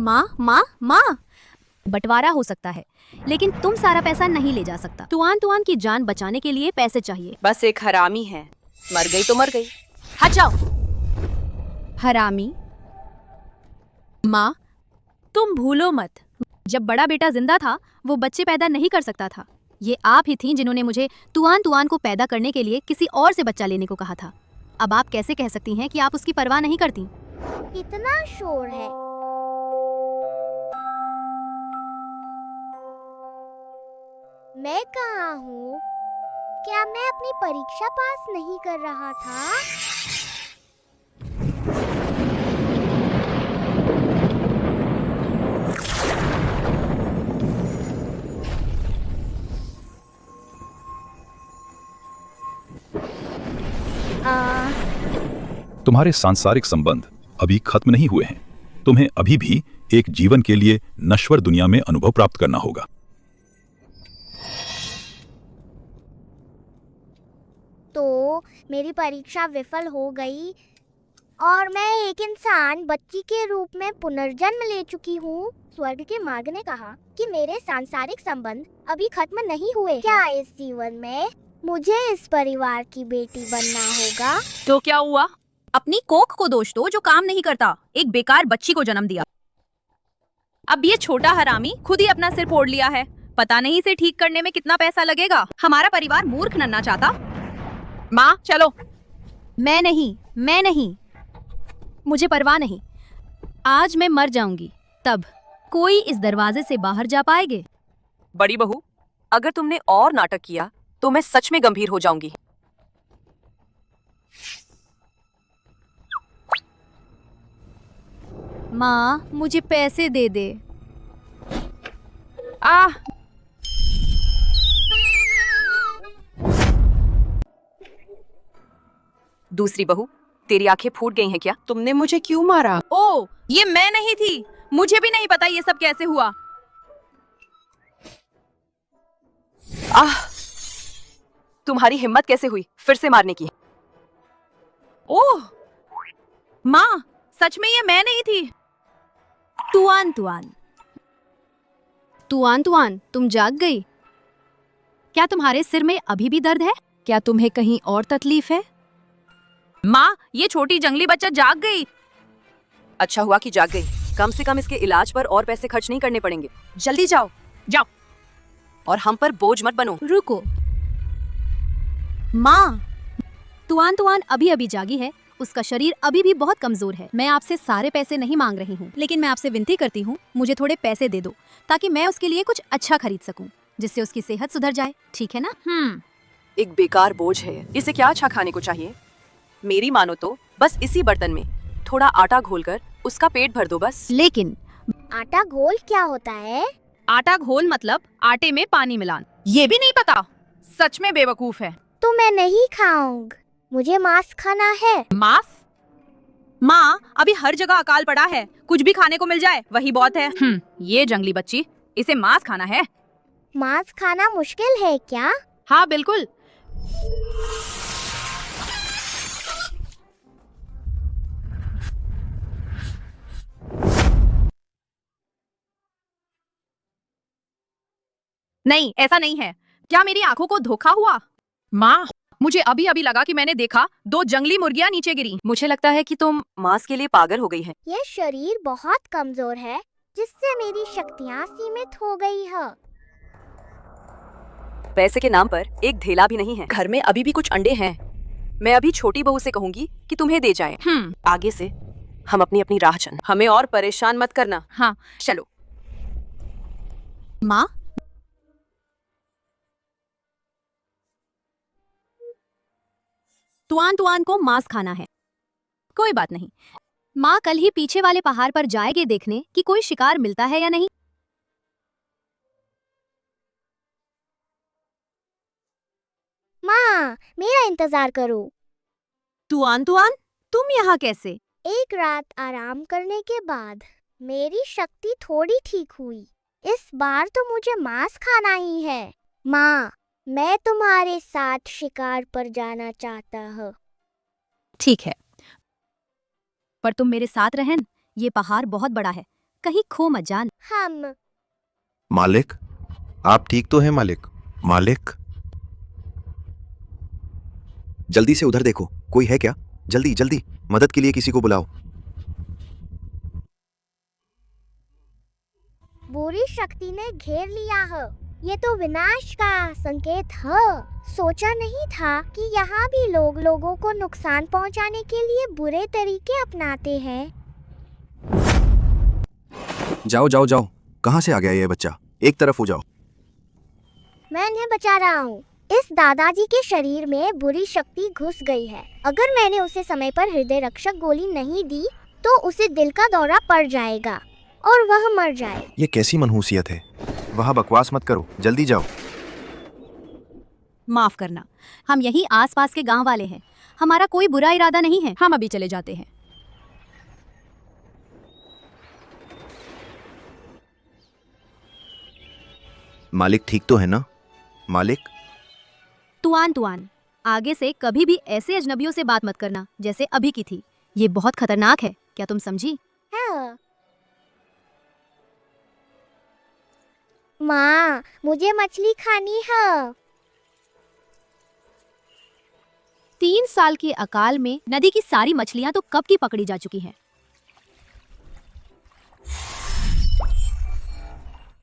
माँ माँ माँ, बंटवारा हो सकता है लेकिन तुम सारा पैसा नहीं ले जा सकता। तुआन तुआन की जान बचाने के लिए पैसे चाहिए। बस एक हरामी है, मर गई तो मर गई। हट जाओ। हरामी? माँ, तुम भूलो मत, जब बड़ा बेटा जिंदा था वो बच्चे पैदा नहीं कर सकता था। ये आप ही थीं जिन्होंने मुझे तुआन तुआन को पैदा करने के लिए किसी और से बच्चा लेने को कहा था। अब आप कैसे कह सकती हैं कि आप उसकी परवाह नहीं करती? इतना शोर है। मैं कहाँ हूँ? क्या मैं अपनी परीक्षा पास नहीं कर रहा था? तुम्हारे सांसारिक संबंध अभी खत्म नहीं हुए हैं। तुम्हें अभी भी एक जीवन के लिए नश्वर दुनिया में अनुभव प्राप्त करना होगा। तो मेरी परीक्षा विफल हो गई और मैं एक इंसान बच्ची के रूप में पुनर्जन्म ले चुकी हूँ। स्वर्ग के मार्ग ने कहा कि मेरे सांसारिक संबंध अभी खत्म नहीं हुए। क्या इस जीवन में मुझे इस परिवार की बेटी बनना होगा? तो क्या हुआ? अपनी कोख को दोष दो जो काम नहीं करता, एक बेकार बच्ची को जन्म दिया। अब ये छोटा हरामी खुद ही अपना सिर फोड़ लिया है। पता नहीं इसे ठीक करने में कितना पैसा लगेगा। हमारा परिवार मूर्ख नन्ना चाहता। माँ चलो। मैं नहीं, मुझे परवाह नहीं। आज मैं मर जाऊंगी, तब कोई इस दरवाजे से बाहर जा पाएगे? बड़ी बहू, अगर तुमने और नाटक किया तो मैं सच में गंभीर हो जाऊंगी। माँ, मुझे पैसे दे दे। दूसरी बहू, तेरी आंखें फूट गई हैं क्या? तुमने मुझे क्यों मारा? ओ, ये मैं नहीं थी। मुझे भी नहीं पता ये सब कैसे हुआ। तुम्हारी हिम्मत कैसे हुई फिर से मारने की? ओह, माँ, सच में ये मैं नहीं थी। तुआन तुआन, तुम जाग गई? क्या तुम्हारे सिर में अभी भी दर्द है? क्या तुम्हें कहीं और तकलीफ है? माँ, ये छोटी जंगली बच्चा जाग गई। अच्छा हुआ कि जाग गई। कम से कम इसके इलाज पर और पैसे खर्च नहीं करने पड़ेंगे। जल्दी जाओ। और हम पर बोझ मत बनो। रुको माँ, तुआन अभी जागी है। उसका शरीर अभी भी बहुत कमजोर है। मैं आपसे सारे पैसे नहीं मांग रही हूँ, लेकिन मैं आपसे विनती करती हूँ, मुझे थोड़े पैसे दे दो ताकि मैं उसके लिए कुछ अच्छा खरीद सकूँ, जिससे उसकी सेहत सुधर जाए। ठीक है ना? एक बेकार बोझ है, इसे क्या अच्छा खाने को चाहिए? मेरी मानो तो बस इसी बर्तन में थोड़ा आटा घोलकर उसका पेट भर दो बस। लेकिन आटा घोल क्या होता है? आटा घोल मतलब आटे में पानी मिलाना। ये भी नहीं पता? सच में बेवकूफ है। तो मैं नहीं खाऊंगी, मुझे मांस खाना है। मांस? माँ, अभी हर जगह अकाल पड़ा है, कुछ भी खाने को मिल जाए वही बहुत है। ये जंगली बच्ची, इसे मांस खाना है। मांस खाना मुश्किल है क्या? हाँ बिल्कुल। नहीं, ऐसा नहीं है। क्या मेरी आंखों को धोखा हुआ? माँ, मुझे अभी लगा कि मैंने देखा 2 जंगली मुर्गियाँ नीचे गिरी। मुझे लगता है कि तुम मांस के लिए पागल हो गई हैं। यह शरीर बहुत कमजोर है, जिससे मेरी शक्तियाँ सीमित हो गई है। पैसे के नाम पर एक ढेला भी नहीं है। घर में अभी भी कुछ अंडे हैं। मैं अभी छोटी बहू से कहूंगी कि तुम्हें दे जाए। आगे से हम अपनी अपनी राह चलें। हमें और परेशान मत करना। हाँ चलो। माँ, तुआन को मांस खाना है। कोई बात नहीं, माँ कल ही पीछे वाले पहाड़ पर जाएगी देखने कि कोई शिकार मिलता है या नहीं। माँ, मेरा इंतजार करो। तुआन, तुम यहाँ कैसे? एक रात आराम करने के बाद मेरी शक्ति थोड़ी ठीक हुई। इस बार तो मुझे मांस खाना ही है। माँ, मैं तुम्हारे साथ शिकार पर जाना चाहता हूँ। ठीक है, पर तुम मेरे साथ रहन। ये पहाड़ बहुत बड़ा है, कहीं खो मत जान। हम मालिक, आप ठीक तो हैं मालिक? मालिक, जल्दी से उधर देखो, कोई है क्या? जल्दी जल्दी, मदद के लिए किसी को बुलाओ। बुरी शक्ति ने घेर लिया है। ये तो विनाश का संकेत है। सोचा नहीं था कि यहाँ भी लोग लोगों को नुकसान पहुँचाने के लिए बुरे तरीके अपनाते हैं। जाओ जाओ जाओ, कहाँ से आ गया ये बच्चा? एक तरफ हो जाओ। मैं इन्हें बचा रहा हूँ। इस दादाजी के शरीर में बुरी शक्ति घुस गई है। अगर मैंने उसे समय पर हृदय रक्षक गोली नहीं दी तो उसे दिल का दौरा पड़ जाएगा और वह मर जाए। ये कैसी मनहूसियत है? वहाँ बकवास मत करो, जल्दी जाओ। माफ करना, हम यही आसपास के गांव वाले हैं। हमारा कोई बुरा इरादा नहीं है। हम अभी चले जाते हैं। मालिक ठीक तो है ना? मालिक, तुआन तुआन, आगे से कभी भी ऐसे अजनबियों से बात मत करना जैसे अभी की थी। ये बहुत खतरनाक है, क्या तुम समझी? हाँ। माँ, मुझे मछली खानी है। 3 साल के अकाल में नदी की सारी मछलियां तो कब की पकड़ी जा चुकी हैं।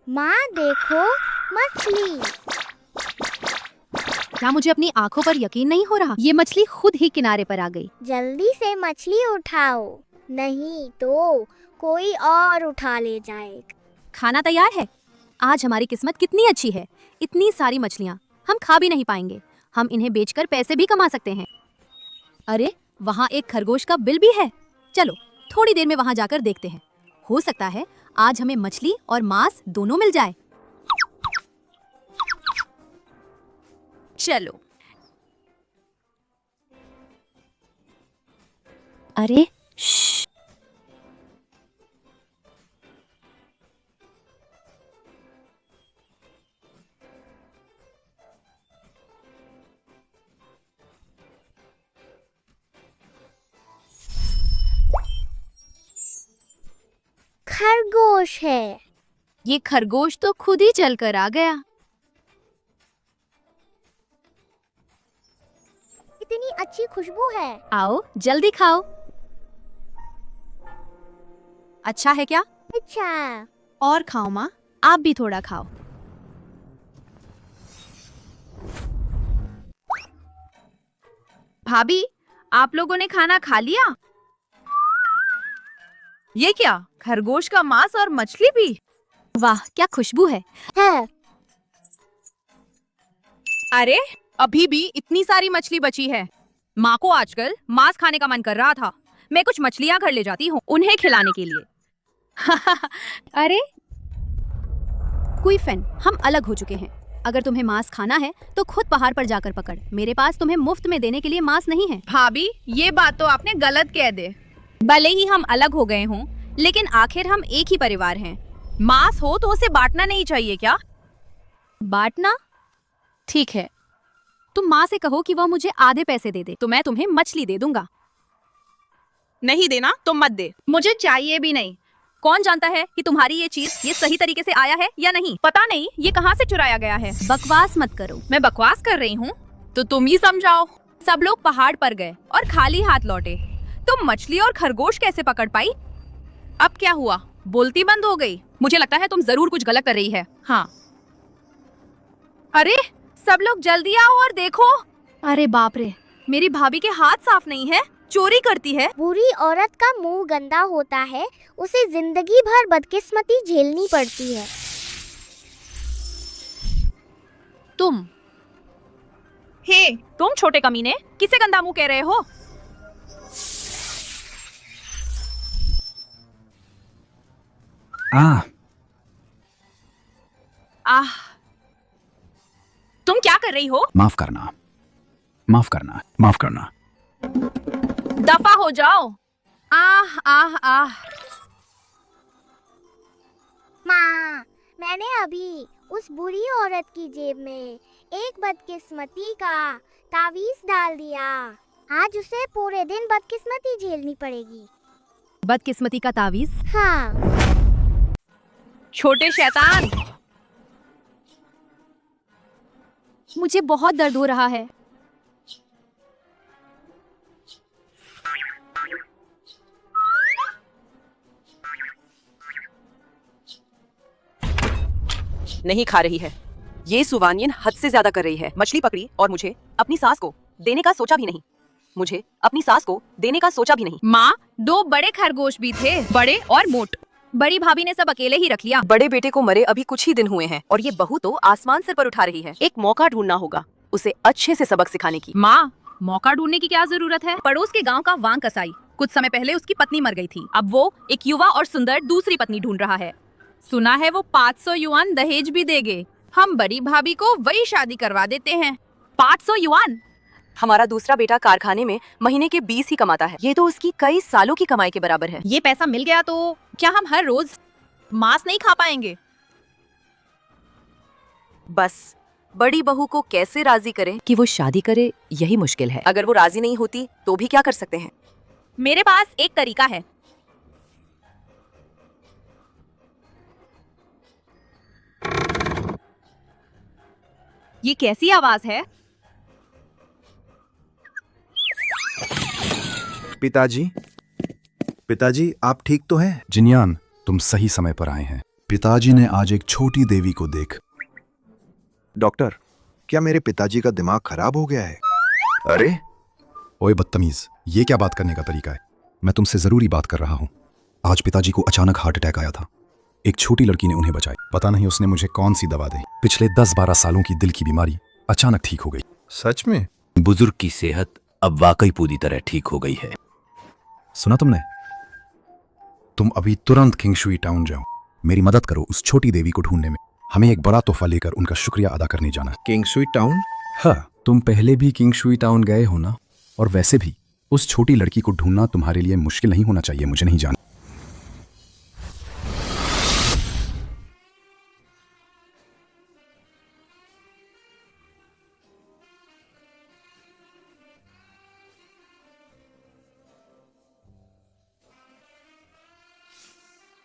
माँ देखो, मछली। क्या मुझे अपनी आंखों पर यकीन नहीं हो रहा? ये मछली खुद ही किनारे पर आ गई। जल्दी से मछली उठाओ, नहीं तो कोई और उठा ले जाएगा। खाना तैयार है। आज हमारी किस्मत कितनी अच्छी है। इतनी सारी मछलियां हम खा भी नहीं पाएंगे। हम इन्हें बेचकर पैसे भी कमा सकते हैं। अरे, वहाँ एक खरगोश का बिल भी है। चलो थोड़ी देर में वहाँ जाकर देखते हैं। हो सकता है आज हमें मछली और मांस दोनों मिल जाए। चलो। अरे श्श। खरगोश है। ये खरगोश तो खुद ही चलकर आ गया। इतनी अच्छी खुशबू है। आओ जल्दी खाओ। अच्छा है क्या? अच्छा। और खाओ माँ, आप भी थोड़ा खाओ। भाभी, आप लोगों ने खाना खा लिया? ये क्या, खरगोश का मांस और मछली भी? वाह, क्या खुशबू है। है। अरे, अभी भी इतनी सारी मछली बची है। माँ को आजकल मांस खाने का मन कर रहा था। मैं कुछ मछलियाँ घर ले जाती हूँ उन्हें खिलाने के लिए। अरे कुइफेन, हम अलग हो चुके हैं। अगर तुम्हें मांस खाना है तो खुद पहाड़ पर जाकर पकड़। मेरे पास तुम्हें मुफ्त में देने के लिए मांस नहीं है। भाभी, ये बात तो आपने गलत कह दे। भले ही हम अलग हो गए हों, लेकिन आखिर हम एक ही परिवार हैं। मांस हो तो उसे बांटना नहीं चाहिए क्या? बांटना? ठीक है, तुम माँ से कहो कि वह मुझे आधे पैसे दे दे तो मैं तुम्हें मछली दे दूंगा। नहीं देना तो मत दे। मुझे चाहिए भी नहीं। कौन जानता है कि तुम्हारी ये चीज ये सही तरीके से आया है या नहीं? पता नहीं ये कहाँ से चुराया गया है। बकवास मत करो। मैं बकवास कर रही हूँ तो तुम ही समझाओ। सब लोग पहाड़ पर गए और खाली हाथ लौटे। तुम मछली और खरगोश कैसे पकड़ पाई? अब क्या हुआ? बोलती बंद हो गई। मुझे लगता है तुम जरूर कुछ गलत कर रही है। हाँ। अरे सब लोग जल्दी आओ और देखो। अरे बाप रे, मेरी भाभी के हाथ साफ नहीं है, चोरी करती है। बुरी औरत का मुंह गंदा होता है, उसे जिंदगी भर बदकिस्मती झेलनी पड़ती है। तुम हे, तुम छोटे कमीने, किसे गंदा मुंह कह रहे हो? आह, तुम क्या कर रही हो? माफ करना, माफ करना, माफ करना। दफा हो जाओ। आह आह आह। माँ, मैंने अभी उस बुरी औरत की जेब में एक बदकिस्मती का तावीज डाल दिया। आज उसे पूरे दिन बदकिस्मती झेलनी पड़ेगी। बदकिस्मती का तावीज? हाँ। छोटे शैतान, मुझे बहुत दर्द हो रहा है। नहीं खा रही है। ये सुवानियन हद से ज्यादा कर रही है। मछली पकड़ी और मुझे अपनी सास को देने का सोचा भी नहीं। मुझे अपनी सास को देने का सोचा भी नहीं। माँ, 2 बड़े खरगोश भी थे, बड़े और मोट। बड़ी भाभी ने सब अकेले ही रख लिया। बड़े बेटे को मरे अभी कुछ ही दिन हुए हैं और ये बहू तो आसमान सिर पर उठा रही है। एक मौका ढूंढना होगा उसे अच्छे से सबक सिखाने की। माँ, मौका ढूंढने की क्या जरूरत है? पड़ोस के गांव का वांग कसाई कुछ समय पहले उसकी पत्नी मर गई थी। अब वो एक युवा और सुंदर दूसरी पत्नी ढूंढ रहा है। सुना है वो 500 युआन दहेज भी देंगे। हम बड़ी भाभी को वही शादी करवा देते हैं। 500 युआन? हमारा दूसरा बेटा कारखाने में महीने के 20 ही कमाता है। ये तो उसकी कई सालों की कमाई के बराबर है। ये पैसा मिल गया तो क्या हम हर रोज मांस नहीं खा पाएंगे? बस बड़ी बहू को कैसे राजी करें कि वो शादी करे, यही मुश्किल है। अगर वो राजी नहीं होती तो भी क्या कर सकते हैं? मेरे पास एक तरीका है। ये कैसी आवाज है? पिताजी, पिताजी आप ठीक तो हैं? जिनयान, तुम सही समय पर आए हैं। पिताजी ने आज एक छोटी देवी को देख। डॉक्टर, क्या मेरे पिताजी का दिमाग खराब हो गया है? अरे ओए बदतमीज, ये क्या बात करने का तरीका है? मैं तुमसे जरूरी बात कर रहा हूँ। आज पिताजी को अचानक हार्ट अटैक आया था। एक छोटी लड़की ने उन्हें बचाई। पता नहीं उसने मुझे कौन सी दवा दी। पिछले 10-12 सालों की दिल की बीमारी अचानक ठीक हो गई। सच में? बुजुर्ग की सेहत अब वाकई पूरी तरह ठीक हो गई है। सुना तुमने? तुम अभी तुरंत किंगशुई टाउन जाओ। मेरी मदद करो उस छोटी देवी को ढूंढने में। हमें एक बड़ा तोहफा लेकर उनका शुक्रिया अदा करने जाना है। किंगशुई टाउन? हाँ, तुम पहले भी किंगशुई टाउन गए हो ना? और वैसे भी उस छोटी लड़की को ढूंढना तुम्हारे लिए मुश्किल नहीं होना चाहिए। मुझे नहीं जाना।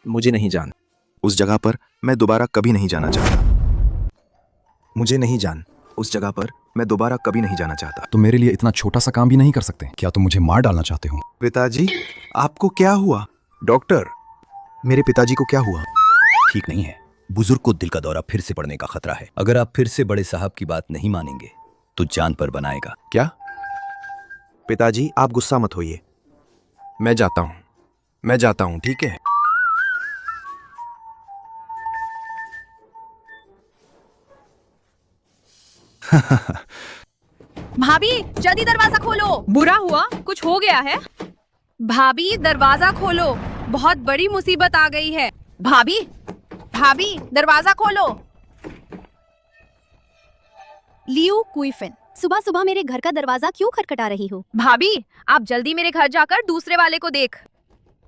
मुझे नहीं जान। उस जगह पर मैं दोबारा कभी नहीं जाना चाहता। मुझे नहीं जान। उस जगह पर मैं दोबारा कभी नहीं जाना चाहता। तुम मेरे लिए इतना छोटा सा काम भी नहीं कर सकते? क्या तुम मुझे मार डालना चाहते हो? पिताजी, आपको क्या हुआ? डॉक्टर, मेरे पिताजी को क्या हुआ? ठीक नहीं है। बुजुर्ग को दिल का दौरा फिर से पड़ने का खतरा है। अगर आप फिर से बड़े साहब की बात नहीं मानेंगे तो जान पर बनाएगा। क्या? पिताजी, आप गुस्सा मत होइए। मैं जाता हूं, ठीक है? भाभी, जल्दी दरवाजा खोलो। बुरा हुआ, कुछ हो गया है? भाभी, दरवाजा खोलो, बहुत बड़ी मुसीबत आ गई है। भाभी, भाभी, दरवाजा खोलो। लियू कुइफिन, सुबह सुबह मेरे घर का दरवाजा क्यों खटखटा रही हो? भाभी, आप जल्दी मेरे घर जाकर दूसरे वाले को देख।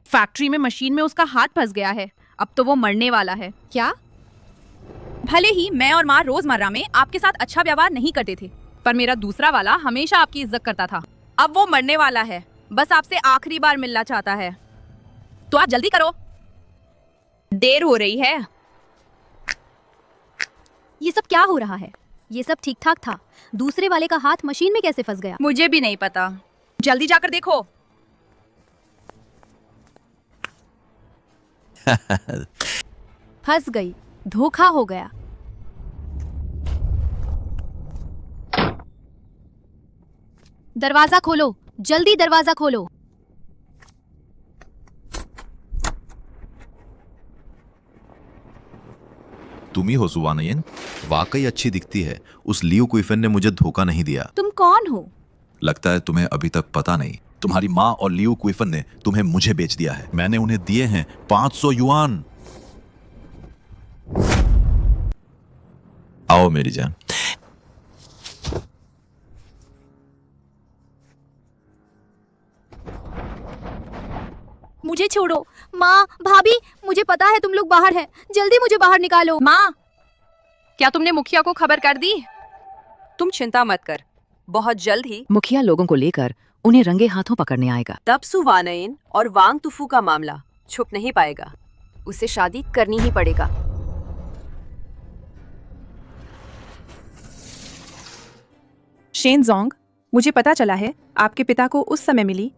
फैक्ट्री में मशीन में उसका हाथ फंस गया है। अब तो वो मरने वाला है। क्या? भले ही मैं और माँ रोजमर्रा में आपके साथ अच्छा व्यवहार नहीं करते थे, पर मेरा दूसरा वाला हमेशा आपकी इज्जत करता था। अब वो मरने वाला है, बस आपसे आखिरी बार मिलना चाहता है। तो आप जल्दी करो, देर हो रही है। ये सब क्या हो रहा है? ये सब ठीक ठाक था। दूसरे वाले का हाथ मशीन में कैसे फंस गया? मुझे भी नहीं पता। जल्दी जाकर देखो। फंस गई, धोखा हो गया। दरवाजा खोलो, जल्दी दरवाजा खोलो। तुम ही हो सुवानयन? वाकई अच्छी दिखती है। उस लियो कुइफन ने मुझे धोखा नहीं दिया। तुम कौन हो? लगता है तुम्हें अभी तक पता नहीं। तुम्हारी माँ और लियो कुइफन ने तुम्हें मुझे बेच दिया है। मैंने उन्हें दिए हैं 500 युआन। आओ मेरी जान। मुझे छोड़ो। माँ, भाभी, मुझे पता है तुम लोग बाहर हैं। जल्दी मुझे बाहर निकालो। माँ, क्या तुमने मुखिया को खबर कर दी? तुम चिंता मत कर, बहुत जल्द ही मुखिया लोगों को लेकर उन्हें रंगे हाथों पकड़ने आएगा। तब सुवानयन और वांग तुफू का मामला छुप नहीं पाएगा। उसे शादी करनी ही पड़ेगा। शेन जोंग, मुझे पता चला है आपके पिता को उस समय मिली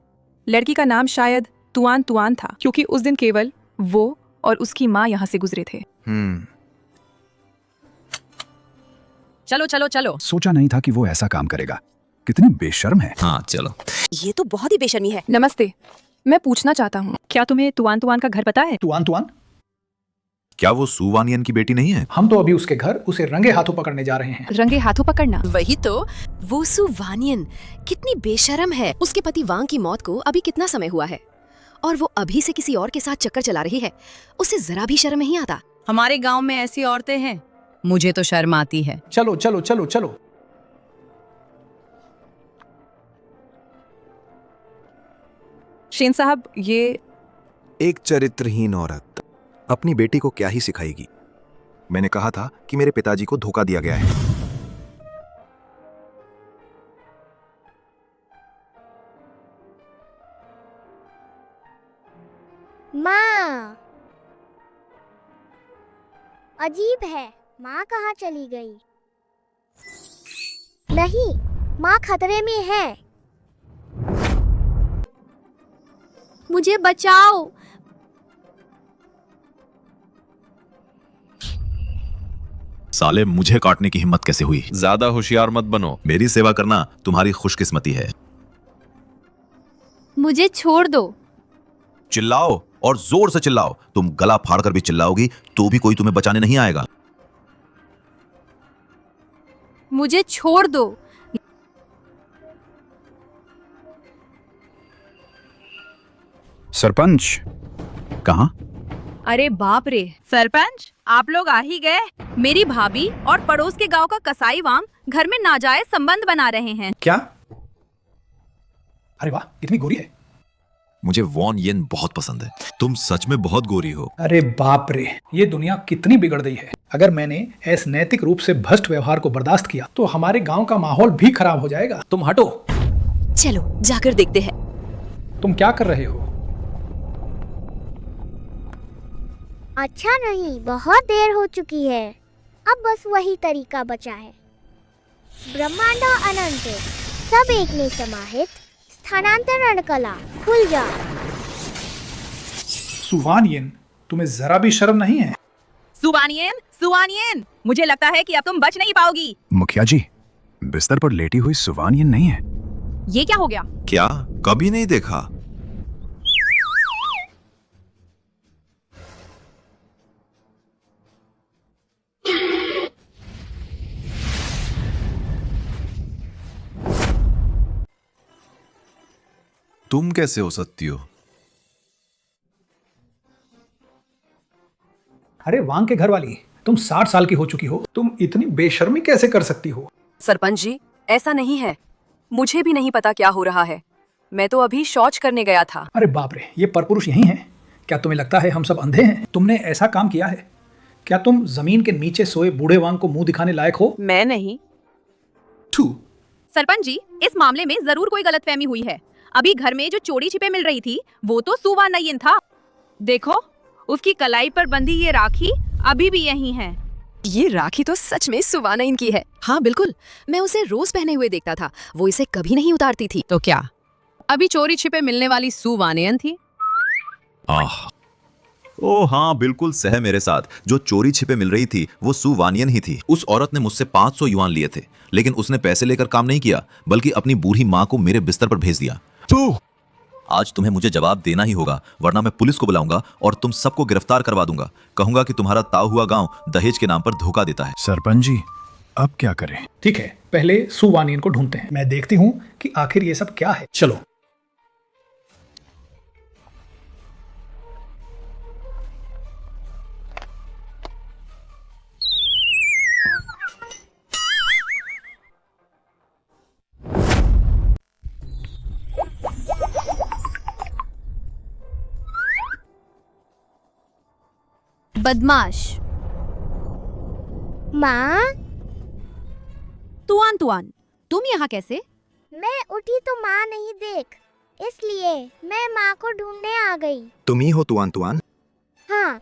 लड़की का नाम शायद तुआन तुआन था, क्योंकि उस दिन केवल वो और उसकी माँ यहाँ से गुजरे थे। चलो चलो चलो। सोचा नहीं था कि वो ऐसा काम करेगा। कितनी बेशर्म है। हाँ चलो। ये तो बहुत ही बेशर्मी है। नमस्ते, मैं पूछना चाहता हूँ, क्या तुम्हें तुआन तुआन का घर पता है? तुआन तुआन? क्या वो सुवानियन की बेटी नहीं है? हम तो अभी उसके घर उसे रंगे हाथों पकड़ने जा रहे हैं। रंगे हाथों पकड़ना? वही तो। वो सुवानियन कितनी बेशर्म है। उसके पति वांग की मौत को अभी कितना समय हुआ है और वो अभी से किसी और के साथ चक्कर चला रही है। उसे जरा भी शर्म नहीं आता। हमारे गांव में ऐसी औरतें हैं, मुझे तो शर्म आती है। चलो चलो चलो चलो। शेन साहब, ये एक चरित्रहीन औरत अपनी बेटी को क्या ही सिखाएगी। मैंने कहा था कि मेरे पिताजी को धोखा दिया गया है। माँ, अजीब है, माँ कहाँ चली गई? नहीं, माँ खतरे में है। मुझे बचाओ। साले, मुझे काटने की हिम्मत कैसे हुई? ज्यादा होशियार मत बनो, मेरी सेवा करना तुम्हारी खुशकिस्मती है। मुझे छोड़ दो। चिल्लाओ और जोर से चिल्लाओ। तुम गला फाड़ कर भी चिल्लाओगी तो भी कोई तुम्हें बचाने नहीं आएगा। मुझे छोड़ दो। सरपंच कहाँ? अरे बाप रे सरपंच, आप लोग आ ही गए। मेरी भाभी और पड़ोस के गांव का कसाई वांग घर में नाजायज संबंध बना रहे हैं। क्या? अरे वाह, कितनी गोरी है। मुझे वॉन येन बहुत पसंद है। तुम सच में बहुत गोरी हो। अरे बाप रे, ये दुनिया कितनी बिगड़ गई है। अगर मैंने ऐसे नैतिक रूप से भ्रष्ट व्यवहार को बर्दाश्त किया तो हमारे गांव का माहौल भी खराब हो जाएगा। तुम हटो। चलो जाकर देखते हैं। तुम क्या कर रहे हो? अच्छा नहीं, बहुत देर हो चुकी है। अब बस वही तरीका बचा है। ब्रह्मांड अनंत, सब एक में समाहित, स्थानांतरण कला, खुल जा। सुवानियन, तुम्हें जरा भी शर्म नहीं है? सुवानियन, सुवानियन, मुझे लगता है कि अब तुम बच नहीं पाओगी। मुखिया जी, बिस्तर पर लेटी हुई सुवानियन नहीं है। ये क्या हो गया? क्या कभी नहीं देखा? तुम कैसे हो सकती हो? अरे वांग के घर वाली, तुम 60 साल की हो चुकी हो, तुम इतनी बेशर्मी कैसे कर सकती हो? सरपंच जी, ऐसा नहीं है। मुझे भी नहीं पता क्या हो रहा है। मैं तो अभी शौच करने गया था। अरे बाप रे, ये परपुरुष यही हैं? क्या तुम्हें लगता है हम सब अंधे हैं? तुमने ऐसा काम किया है? क्या तुम जमीन के नीचे सोए बूढ़े वांग को मुंह दिखाने लायक हो? मैं नहीं। सरपंच जी, इस मामले में जरूर कोई गलतफहमी हुई है। अभी घर में जो चोरी छिपे मिल रही थी वो तो सुवानियन था। देखो, उसकी कलाई पर बंधी ये राखी अभी भी यहीं है। ये राखी तो सच में सुवानियन की है। हाँ बिल्कुल, मैं उसे रोज पहने हुए देखता था। वो इसे कभी नहीं उतारती थी। तो क्या अभी चोरी छिपे मिलने वाली सुवानियन थी? ओ हाँ, बिल्कुल सह मेरे साथ। जो चोरी छिपे मिल रही थी वो सुवानियन ही थी। उस औरत ने मुझसे 500 युआन लिए थे, लेकिन उसने पैसे लेकर काम नहीं किया, बल्कि अपनी बूढ़ी माँ को मेरे बिस्तर पर भेज दिया। आज तुम्हें मुझे जवाब देना ही होगा, वरना मैं पुलिस को बुलाऊंगा और तुम सबको गिरफ्तार करवा दूंगा। कहूंगा कि तुम्हारा ताऊ हुआ गांव दहेज के नाम पर धोखा देता है। सरपंच जी, अब क्या करें? ठीक है, पहले सुवानियन को ढूंढते हैं। मैं देखती हूँ कि आखिर ये सब क्या है। चलो। बदमाश। माँ, तुआन तुआन, तुम यहाँ कैसे? मैं उठी तो माँ नहीं देख, इसलिए मैं माँ को ढूंढने आ गई। तुम ही हो तुआन तुआन? हाँ।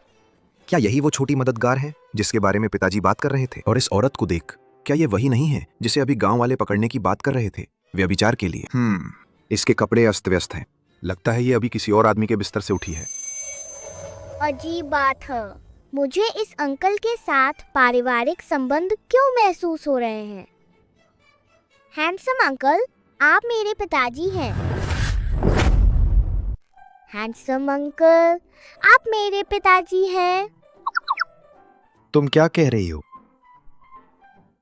क्या यही वो छोटी मददगार है जिसके बारे में पिताजी बात कर रहे थे? और इस औरत को देख, क्या ये वही नहीं है जिसे अभी गांव वाले पकड़ने की बात कर रहे थे व्यभिचार के लिए? इसके कपड़े अस्त व्यस्त हैं। लगता है ये अभी किसी और आदमी के बिस्तर से उठी है। अजीब बात है, मुझे इस अंकल के साथ पारिवारिक संबंध क्यों महसूस हो रहे हैं? हैंडसम अंकल, आप मेरे पिताजी हैं। हैंडसम अंकल, आप मेरे पिताजी हैं। तुम क्या कह रही हो?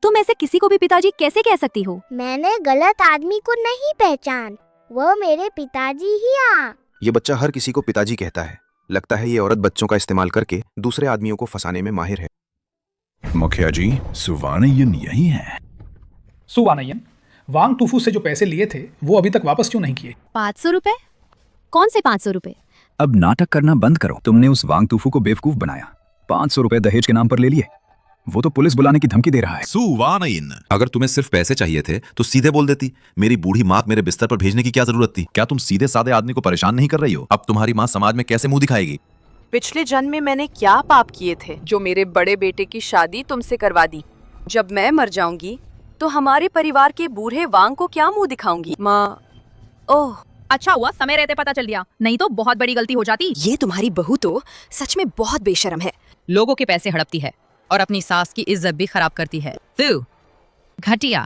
तुम ऐसे किसी को भी पिताजी कैसे कह सकती हो? मैंने गलत आदमी को नहीं पहचान, वो मेरे पिताजी ही आ। ये बच्चा हर किसी को पिताजी कहता है। लगता है ये औरत बच्चों का इस्तेमाल करके दूसरे आदमियों को फंसाने में माहिर है। मुखिया जी, सुवानयन यही है। सुवानयन, वांग टूफू से जो पैसे लिए थे वो अभी तक वापस क्यों नहीं किए? 500 रुपए? कौन से 500 रुपए? अब नाटक करना बंद करो। तुमने उस वांग तूफू को बेवकूफ बनाया। 500 रुपए दहेज के नाम पर ले लिए। वो तो पुलिस बुलाने की धमकी दे रहा है। सुवानयन, अगर तुम्हें सिर्फ पैसे चाहिए थे तो सीधे बोल देती। मेरी बूढ़ी माँ मेरे बिस्तर पर भेजने की क्या जरूरत थी? क्या तुम सीधे साधे आदमी को परेशान नहीं कर रही हो? अब तुम्हारी माँ समाज में कैसे मुंह दिखाएगी? पिछले जन्म में मैंने क्या पाप किए थे जो मेरे बड़े बेटे की शादी तुमसे करवा दी? जब मैं मर जाऊंगी तो हमारे परिवार के बूढ़े वांग को क्या मुंह दिखाऊंगी? माँ, ओह, अच्छा हुआ समय रहते पता चल गया, नहीं तो बहुत बड़ी गलती हो जाती। ये तुम्हारी बहू तो सच में बहुत बेशर्म है। लोगों के पैसे हड़पती है और अपनी सास की इज्जत भी खराब करती है। तू घटिया।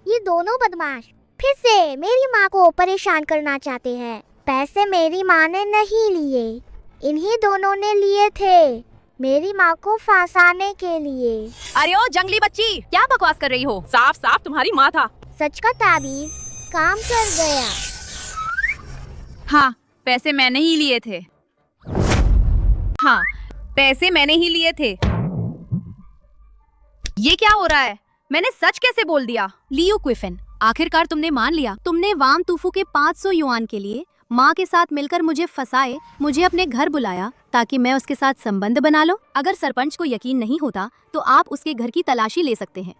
ये दोनों बदमाश फिर से मेरी माँ को परेशान करना चाहते हैं। पैसे मेरी माँ ने नहीं लिए, इन्हीं दोनों ने लिए थे मेरी माँ को फंसाने के लिए। अरे ओ जंगली बच्ची, क्या बकवास कर रही हो? साफ साफ तुम्हारी माँ था। सच का ताबीज काम कर गया। हाँ, पैसे मैंने ही लिए थे। हाँ, पैसे मैंने ही लिए थे। ये क्या हो रहा है? मैंने सच कैसे बोल दिया? लियो क्विफिन, आखिरकार तुमने मान लिया। तुमने वांग तूफू के 500 युआन के लिए माँ के साथ मिलकर मुझे फंसाए, मुझे अपने घर बुलाया ताकि मैं उसके साथ संबंध बना लो। अगर सरपंच को यकीन नहीं होता तो आप उसके घर की तलाशी ले सकते हैं।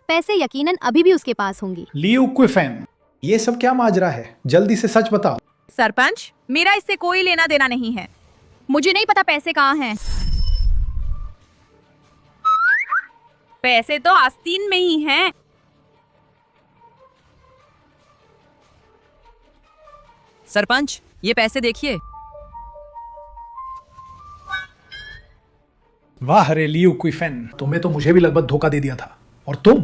पैसे यकीनन अभी भी उसके पास होंगी। लियो क्विफिन, ये सब क्या माजरा है? जल्दी से सच बताओ। सरपंच, मेरा इससे कोई लेना देना नहीं है। मुझे नहीं पता पैसे कहाँ हैं। पैसे तो आस्तीन में ही हैं। सरपंच, ये पैसे देखिए। वाह रे लियो क्विफिन, तुम्हें तो मुझे भी लगभग धोखा दे दिया था। और तुम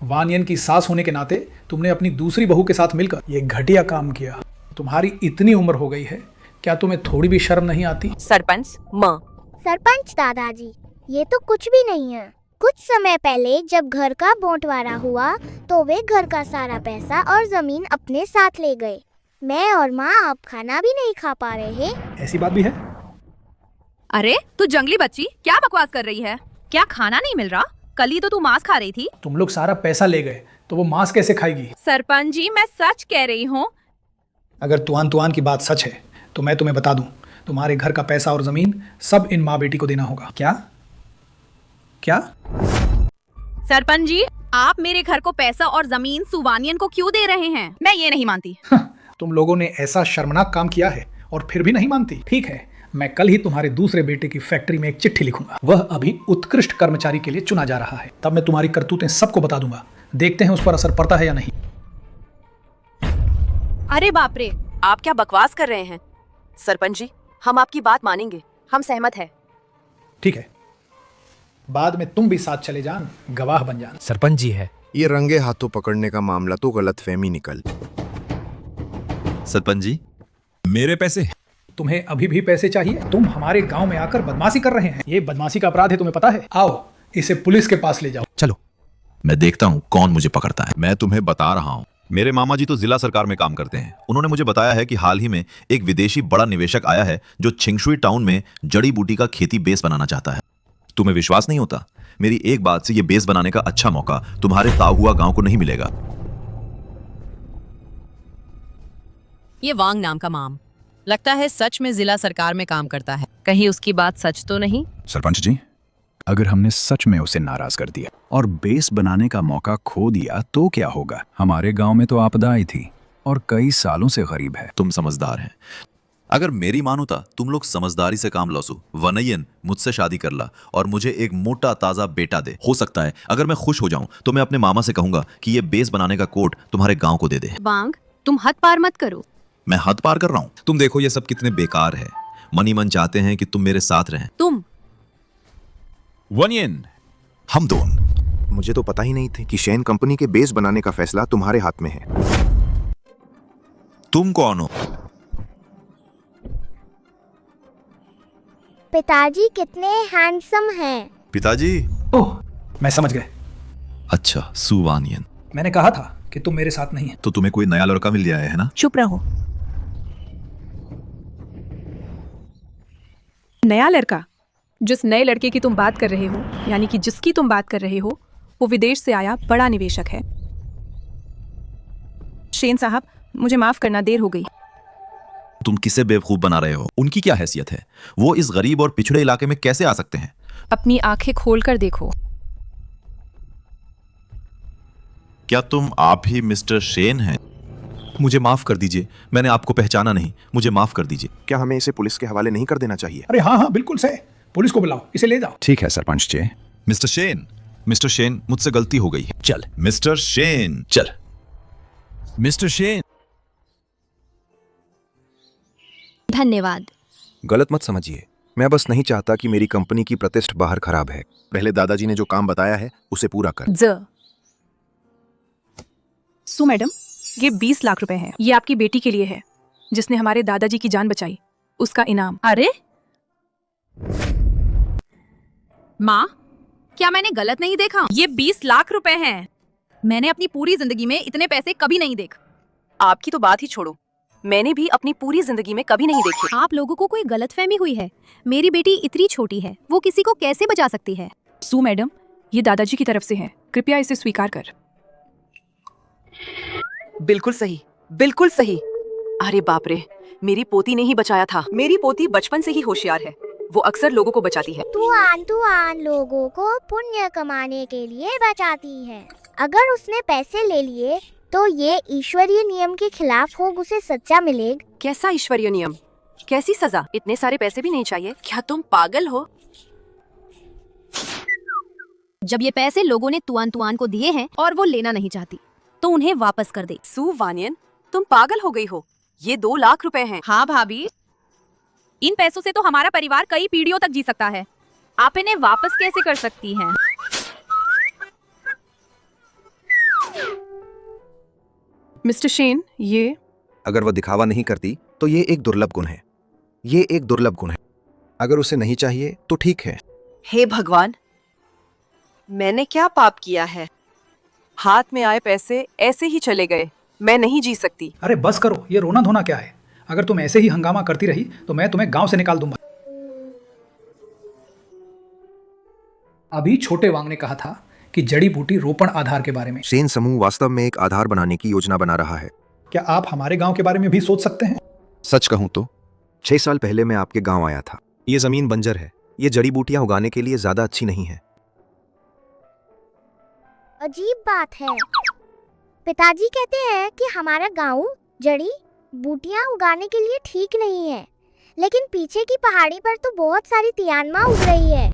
वानियन की सास होने के नाते तुमने अपनी दूसरी बहू के साथ मिलकर ये घटिया काम किया। तुम्हारी इतनी उम्र हो गई है, क्या तुम्हें थोड़ी भी शर्म नहीं आती? सरपंच माँ। सरपंच दादाजी, ये तो कुछ भी नहीं है। कुछ समय पहले जब घर का बंटवारा हुआ तो वे घर का सारा पैसा और जमीन अपने साथ ले गए। मैं और माँ अब खाना भी नहीं खा पा रहे हैं। ऐसी बात भी है? अरे तू जंगली बच्ची, क्या बकवास कर रही है? क्या खाना नहीं मिल रहा? कल ही तो तू मांस खा रही थी। तुम लोग सारा पैसा ले गए तो वो मांस कैसे खाएगी? सरपंच जी, मैं सच कह रही हूँ। अगर तुआन की बात सच है तो मैं तुम्हें बता दूं, तुम्हारे घर का पैसा और जमीन सब इन माँ बेटी को देना होगा। क्या क्या? सरपंच जी, आप मेरे घर को पैसा और जमीन सुवानियन को क्यों दे रहे हैं? मैं ये नहीं मानती। तुम लोगों ने ऐसा शर्मनाक काम किया है और फिर भी नहीं मानती? ठीक है, मैं कल ही तुम्हारे दूसरे बेटे की फैक्ट्री में एक चिट्ठी लिखूंगा। वह अभी उत्कृष्ट कर्मचारी के लिए चुना जा रहा है। तब मैं तुम्हारी करतूतें सबको बता दूंगा। देखते हैं उस पर असर पड़ता है या नहीं। अरे बाप रे, आप क्या बकवास कर रहे हैं? सरपंच जी, हम आपकी बात मानेंगे, हम सहमत हैं। ठीक है, बाद में तुम भी साथ चले जान, गवाह बन जान। सरपंच जी है। ये रंगे हाथों पकड़ने का मामला तो गलतफहमी निकल। सरपंच जी, मेरे पैसे। तुम्हें अभी भी पैसे चाहिए? तुम हमारे गांव में आकर बदमाशी कर रहे हैं। ये बदमाशी का अपराध है, तुम्हें पता है? आओ, इसे पुलिस के पास ले जाओ। चलो, मैं देखता हूँ कौन मुझे पकड़ता है। मैं तुम्हें बता रहा हूँ, मेरे मामा जी तो जिला सरकार में काम करते हैं। उन्होंने मुझे बताया है कि हाल ही में एक विदेशी बड़ा निवेशक आया है जो छिंगशुई टाउन में जड़ी बूटी का खेती बेस बनाना चाहता है। तुम्हें विश्वास नहीं होता? मेरी एक बात से ये बेस बनाने का अच्छा मौका तुम्हारे ताहुआ गांव को नहीं मिलेगा। ये वांग नाम का माम लगता है सच में जिला सरकार में काम करता है। कहीं उसकी बात सच तो नहीं? सरपंच जी, अगर हमने सच में उसे नाराज कर दिया और बेस बनाने का मौका खो दिया तो क्या होगा? हमारे गांव में तो आपदा आई थी और कई सालों से गरीब है। तुम समझदार हैं। अगर मेरी मानो था तुम लोग समझदारी से काम लौसू वनयन मुझसे शादी कर ला और मुझे एक मोटा ताजा बेटा दे। हो सकता है अगर मैं खुश हो जाऊं तो मैं अपने मामा से कहूंगा कि ये बेस बनाने का कोट तुम्हारे गांव को दे दे। वांग, तुम हद पार मत करो। मैं हद पार कर रहा हूं? तुम देखो ये सब कितने बेकार है। मनी मन चाहते हैं कि तुम मेरे साथ रहें। तुम वनयन, हम दोनों। मुझे तो पता ही नहीं थी कि शेन कंपनी के बेस बनाने का फैसला तुम्हारे हाथ में है। तुम कौन हो? पिताजी कितने हैंडसम हैं। पिताजी? ओह, मैं समझ गया। अच्छा, सू वानियन। मैंने कहा था कि तुम मेरे साथ नहीं है। तो तुम्हें कोई नया लड़का मिल गया है ना? चुप रहो। नया लड़का? जिस नए लड़के की तुम बात कर रहे हो, यानी कि जिसकी तुम बात कर रहे हो, वो विदेश से आया बड़ा निवेशक है। शेन साहब, मुझे माफ करना, देर हो गई। तुम किसे बेवकूफ बना रहे हो? उनकी क्या हैसियत है? वो इस गरीब और पिछड़े इलाके में कैसे आ सकते हैं? अपनी आंखें खोलकर देखो। क्या तुम आप ही मिस्टर शेन हैं? मुझे माफ कर दीजिए, मैंने आपको पहचाना नहीं, मुझे माफ कर दीजिए। क्या हमें इसे पुलिस के हवाले नहीं कर देना चाहिए? अरे हाँ हाँ, बिल्कुल सही। पुलिस को बुलाओ, इसे ले जाओ। ठीक है सरपंच जी। मिस्टर शेन, मुझसे गलती हो गई है। चल मिस्टर शेन, चल। मिस्टर शेन, धन्यवाद। गलत मत समझिए, मैं बस नहीं चाहता कि मेरी कंपनी की प्रतिष्ठा बाहर खराब है। पहले दादाजी ने जो काम बताया है उसे पूरा कर। सू मैडम, ये 20 लाख रुपए हैं। ये आपकी बेटी के लिए है, जिसने हमारे दादाजी की जान बचाई। उसका इनाम। अरे माँ, क्या मैंने गलत नहीं देखा? ये 20 लाख रुपए हैं। मैंने अपनी पूरी जिंदगी में इतने पैसे कभी नहीं देखे। आपकी तो बात ही छोड़ो, मैंने भी अपनी पूरी जिंदगी में कभी नहीं देखे। आप लोगों को कोई गलतफहमी हुई है। मेरी बेटी इतनी छोटी है, वो किसी को कैसे बचा सकती है? सू मैडम, ये दादाजी की तरफ से है, कृपया इसे स्वीकार कर। बिल्कुल सही, बिल्कुल सही। अरे बाप रे, मेरी पोती ने ही बचाया था। मेरी पोती बचपन से ही होशियार है, वो अक्सर लोगों को बचाती है। तुआन लोगों को पुण्य कमाने के लिए बचाती है। अगर उसने पैसे ले लिए तो ये ईश्वरीय नियम के खिलाफ हो, उसे सजा मिलेगी। कैसा ईश्वरीय नियम? कैसी सजा? इतने सारे पैसे भी नहीं चाहिए। क्या तुम पागल हो? जब ये पैसे लोगों ने तुआन तुआन को दिए हैं और वो लेना नहीं चाहती, तो उन्हें वापस कर दे। सू वानियन, तुम पागल हो गई हो। ये 2 लाख रुपए हैं। हाँ भाभी, इन पैसों से तो हमारा परिवार कई पीढ़ियों तक जी सकता है। आप इन्हें वापस कैसे कर सकती हैं? मिस्टर शेन, ये अगर वह दिखावा नहीं करती तो ये एक दुर्लभ गुण है। ये एक दुर्लभ गुण है। अगर उसे नहीं चाहिए तो ठीक है। हे भगवान, मैंने क्या पाप किया है? हाथ में आए पैसे ऐसे ही चले गए। मैं नहीं जी सकती। अरे बस करो, ये रोना धोना क्या है? अगर तुम ऐसे ही हंगामा करती रही तो मैं तुम्हें गांव से निकाल दूंगा। अभी छोटे वांग ने कहा था कि जड़ी बूटी रोपण आधार के बारे में। शेन समूह वास्तव में एक आधार बनाने की योजना बना रहा है। क्या आप हमारे गांव के बारे में भी सोच सकते हैं? सच कहूं तो 6 साल पहले मैं आपके गांव आया था। ये जमीन बंजर है, ये जड़ी बूटियां उगाने के लिए ज्यादा अच्छी नहीं है। अजीब बात है। पिताजी कहते हैं कि हमारा गांव जड़ी बूटियां उगाने के लिए ठीक नहीं है, लेकिन पीछे की पहाड़ी पर तो बहुत सारी तियानमा उग रही है।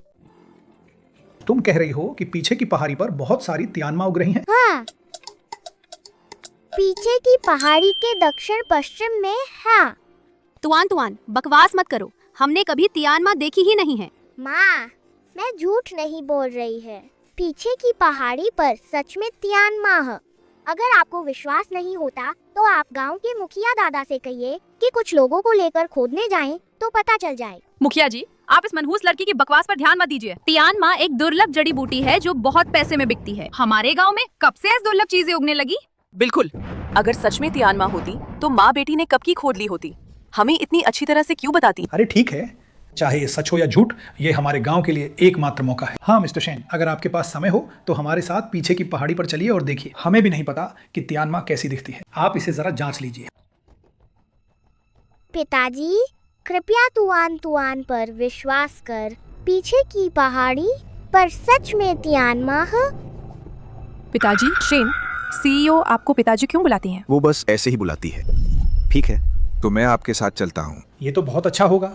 तुम कह रही हो कि पीछे की पहाड़ी पर बहुत सारी तियानमा उग रही हैं? हाँ, पीछे की पहाड़ी के दक्षिण पश्चिम में। हाँ। तुआन तुआन, बकवास मत करो। हमने कभी तियानमा देखी ही नहीं है। माँ, मैं झूठ नहीं बोल रही है। पीछे की पहाड़ी पर सच में तियानमा है। अगर आपको विश्वास नहीं होता तो आप गांव के मुखिया दादा से कहिए कि कुछ लोगों को लेकर खोदने जाएं तो पता चल जाए। मुखिया जी, आप इस मनहूस लड़की की बकवास पर ध्यान मत दीजिए। तियानमा एक दुर्लभ जड़ी बूटी है जो बहुत पैसे में बिकती है। हमारे गांव में कब से ऐसी दुर्लभ चीजें उगने लगी? बिल्कुल, अगर सच में तियानमा होती तो माँ बेटी ने कब की खोद ली होती। हमें इतनी अच्छी तरह से क्यों बताती? अरे ठीक है, चाहे ये सच हो या झूठ, ये हमारे गांव के लिए एकमात्र मौका है। हाँ मिस्टर शेन, अगर आपके पास समय हो तो हमारे साथ पीछे की पहाड़ी पर चलिए और देखिए। हमें भी नहीं पता कि तियानमा कैसी दिखती है। आप इसे जरा जांच लीजिए। पिताजी, कृपया तुआन तुआन पर विश्वास कर। पीछे की पहाड़ी पर सच में तियानमा है। पिताजी, शेन, सीईओ आपको पिताजी क्यों बुलाती हैं? वो बस ऐसे ही बुलाती है। ठीक है, तो मैं आपके साथ चलता हूँ। ये तो बहुत अच्छा होगा।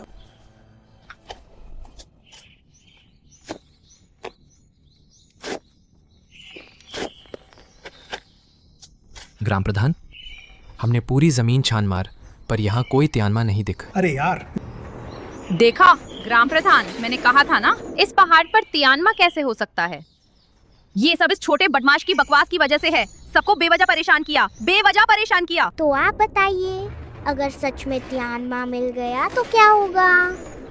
ग्राम प्रधान, हमने पूरी जमीन छान मार पर यहाँ कोई तियानमा नहीं दिख। अरे यार, देखा ग्राम प्रधान, मैंने कहा था ना, इस पहाड़ पर तियानमा कैसे हो सकता है। ये सब इस छोटे बदमाश की बकवास की वजह से है। सबको बेवजह परेशान किया। तो आप बताइए, अगर सच में तियानमा मिल गया तो क्या होगा?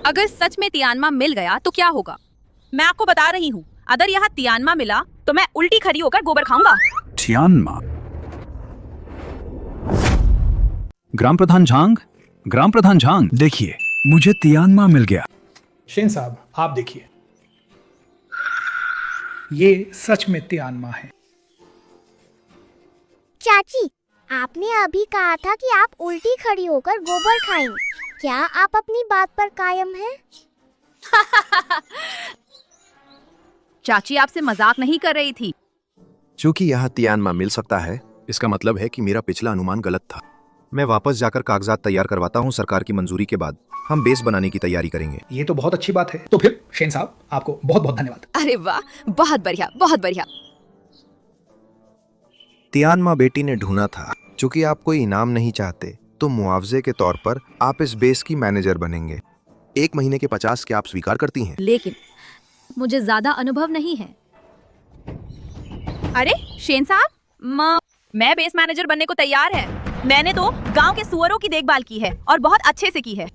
अगर सच में तियानमा मिल गया तो क्या होगा, मैं आपको बता रही हूँ। अगर यहाँ तियानमा मिला तो मैं उल्टी खड़ी होकर गोबर खाऊंगा। तियानमा। ग्राम प्रधान झांग, देखिए, मुझे तियानमा मिल गया। शेन साहब, आप देखिए, ये सच में तियानमा है। चाची, आपने अभी कहा था कि आप उल्टी खड़ी होकर गोबर खाएंगे। क्या आप अपनी बात पर कायम हैं? चाची आपसे मजाक नहीं कर रही थी। चूंकि यहाँ तियानमा मिल सकता है, इसका मतलब है कि मेरा पिछला अनुमान गलत था। मैं वापस जाकर कागजात तैयार करवाता हूँ। सरकार की मंजूरी के बाद हम बेस बनाने की तैयारी करेंगे। ये तो बहुत अच्छी बात है। तो फिर शेन साहब, आपको बहुत बहुत धन्यवाद। अरे वाह, बहुत बढ़िया। तियानमा बेटी ने ढूंढा था। चूंकि आप कोई इनाम नहीं चाहते, तो मुआवजे के तौर पर आप इस बेस की मैनेजर बनेंगे। 1 महीने के 50 क्या आप स्वीकार करती हैं? लेकिन मुझे ज्यादा अनुभव नहीं है। अरे शेन साहब, मैं बेस मैनेजर बनने को तैयार है। मैंने तो गांव के सुअरों की देखभाल की है और बहुत अच्छे से की है।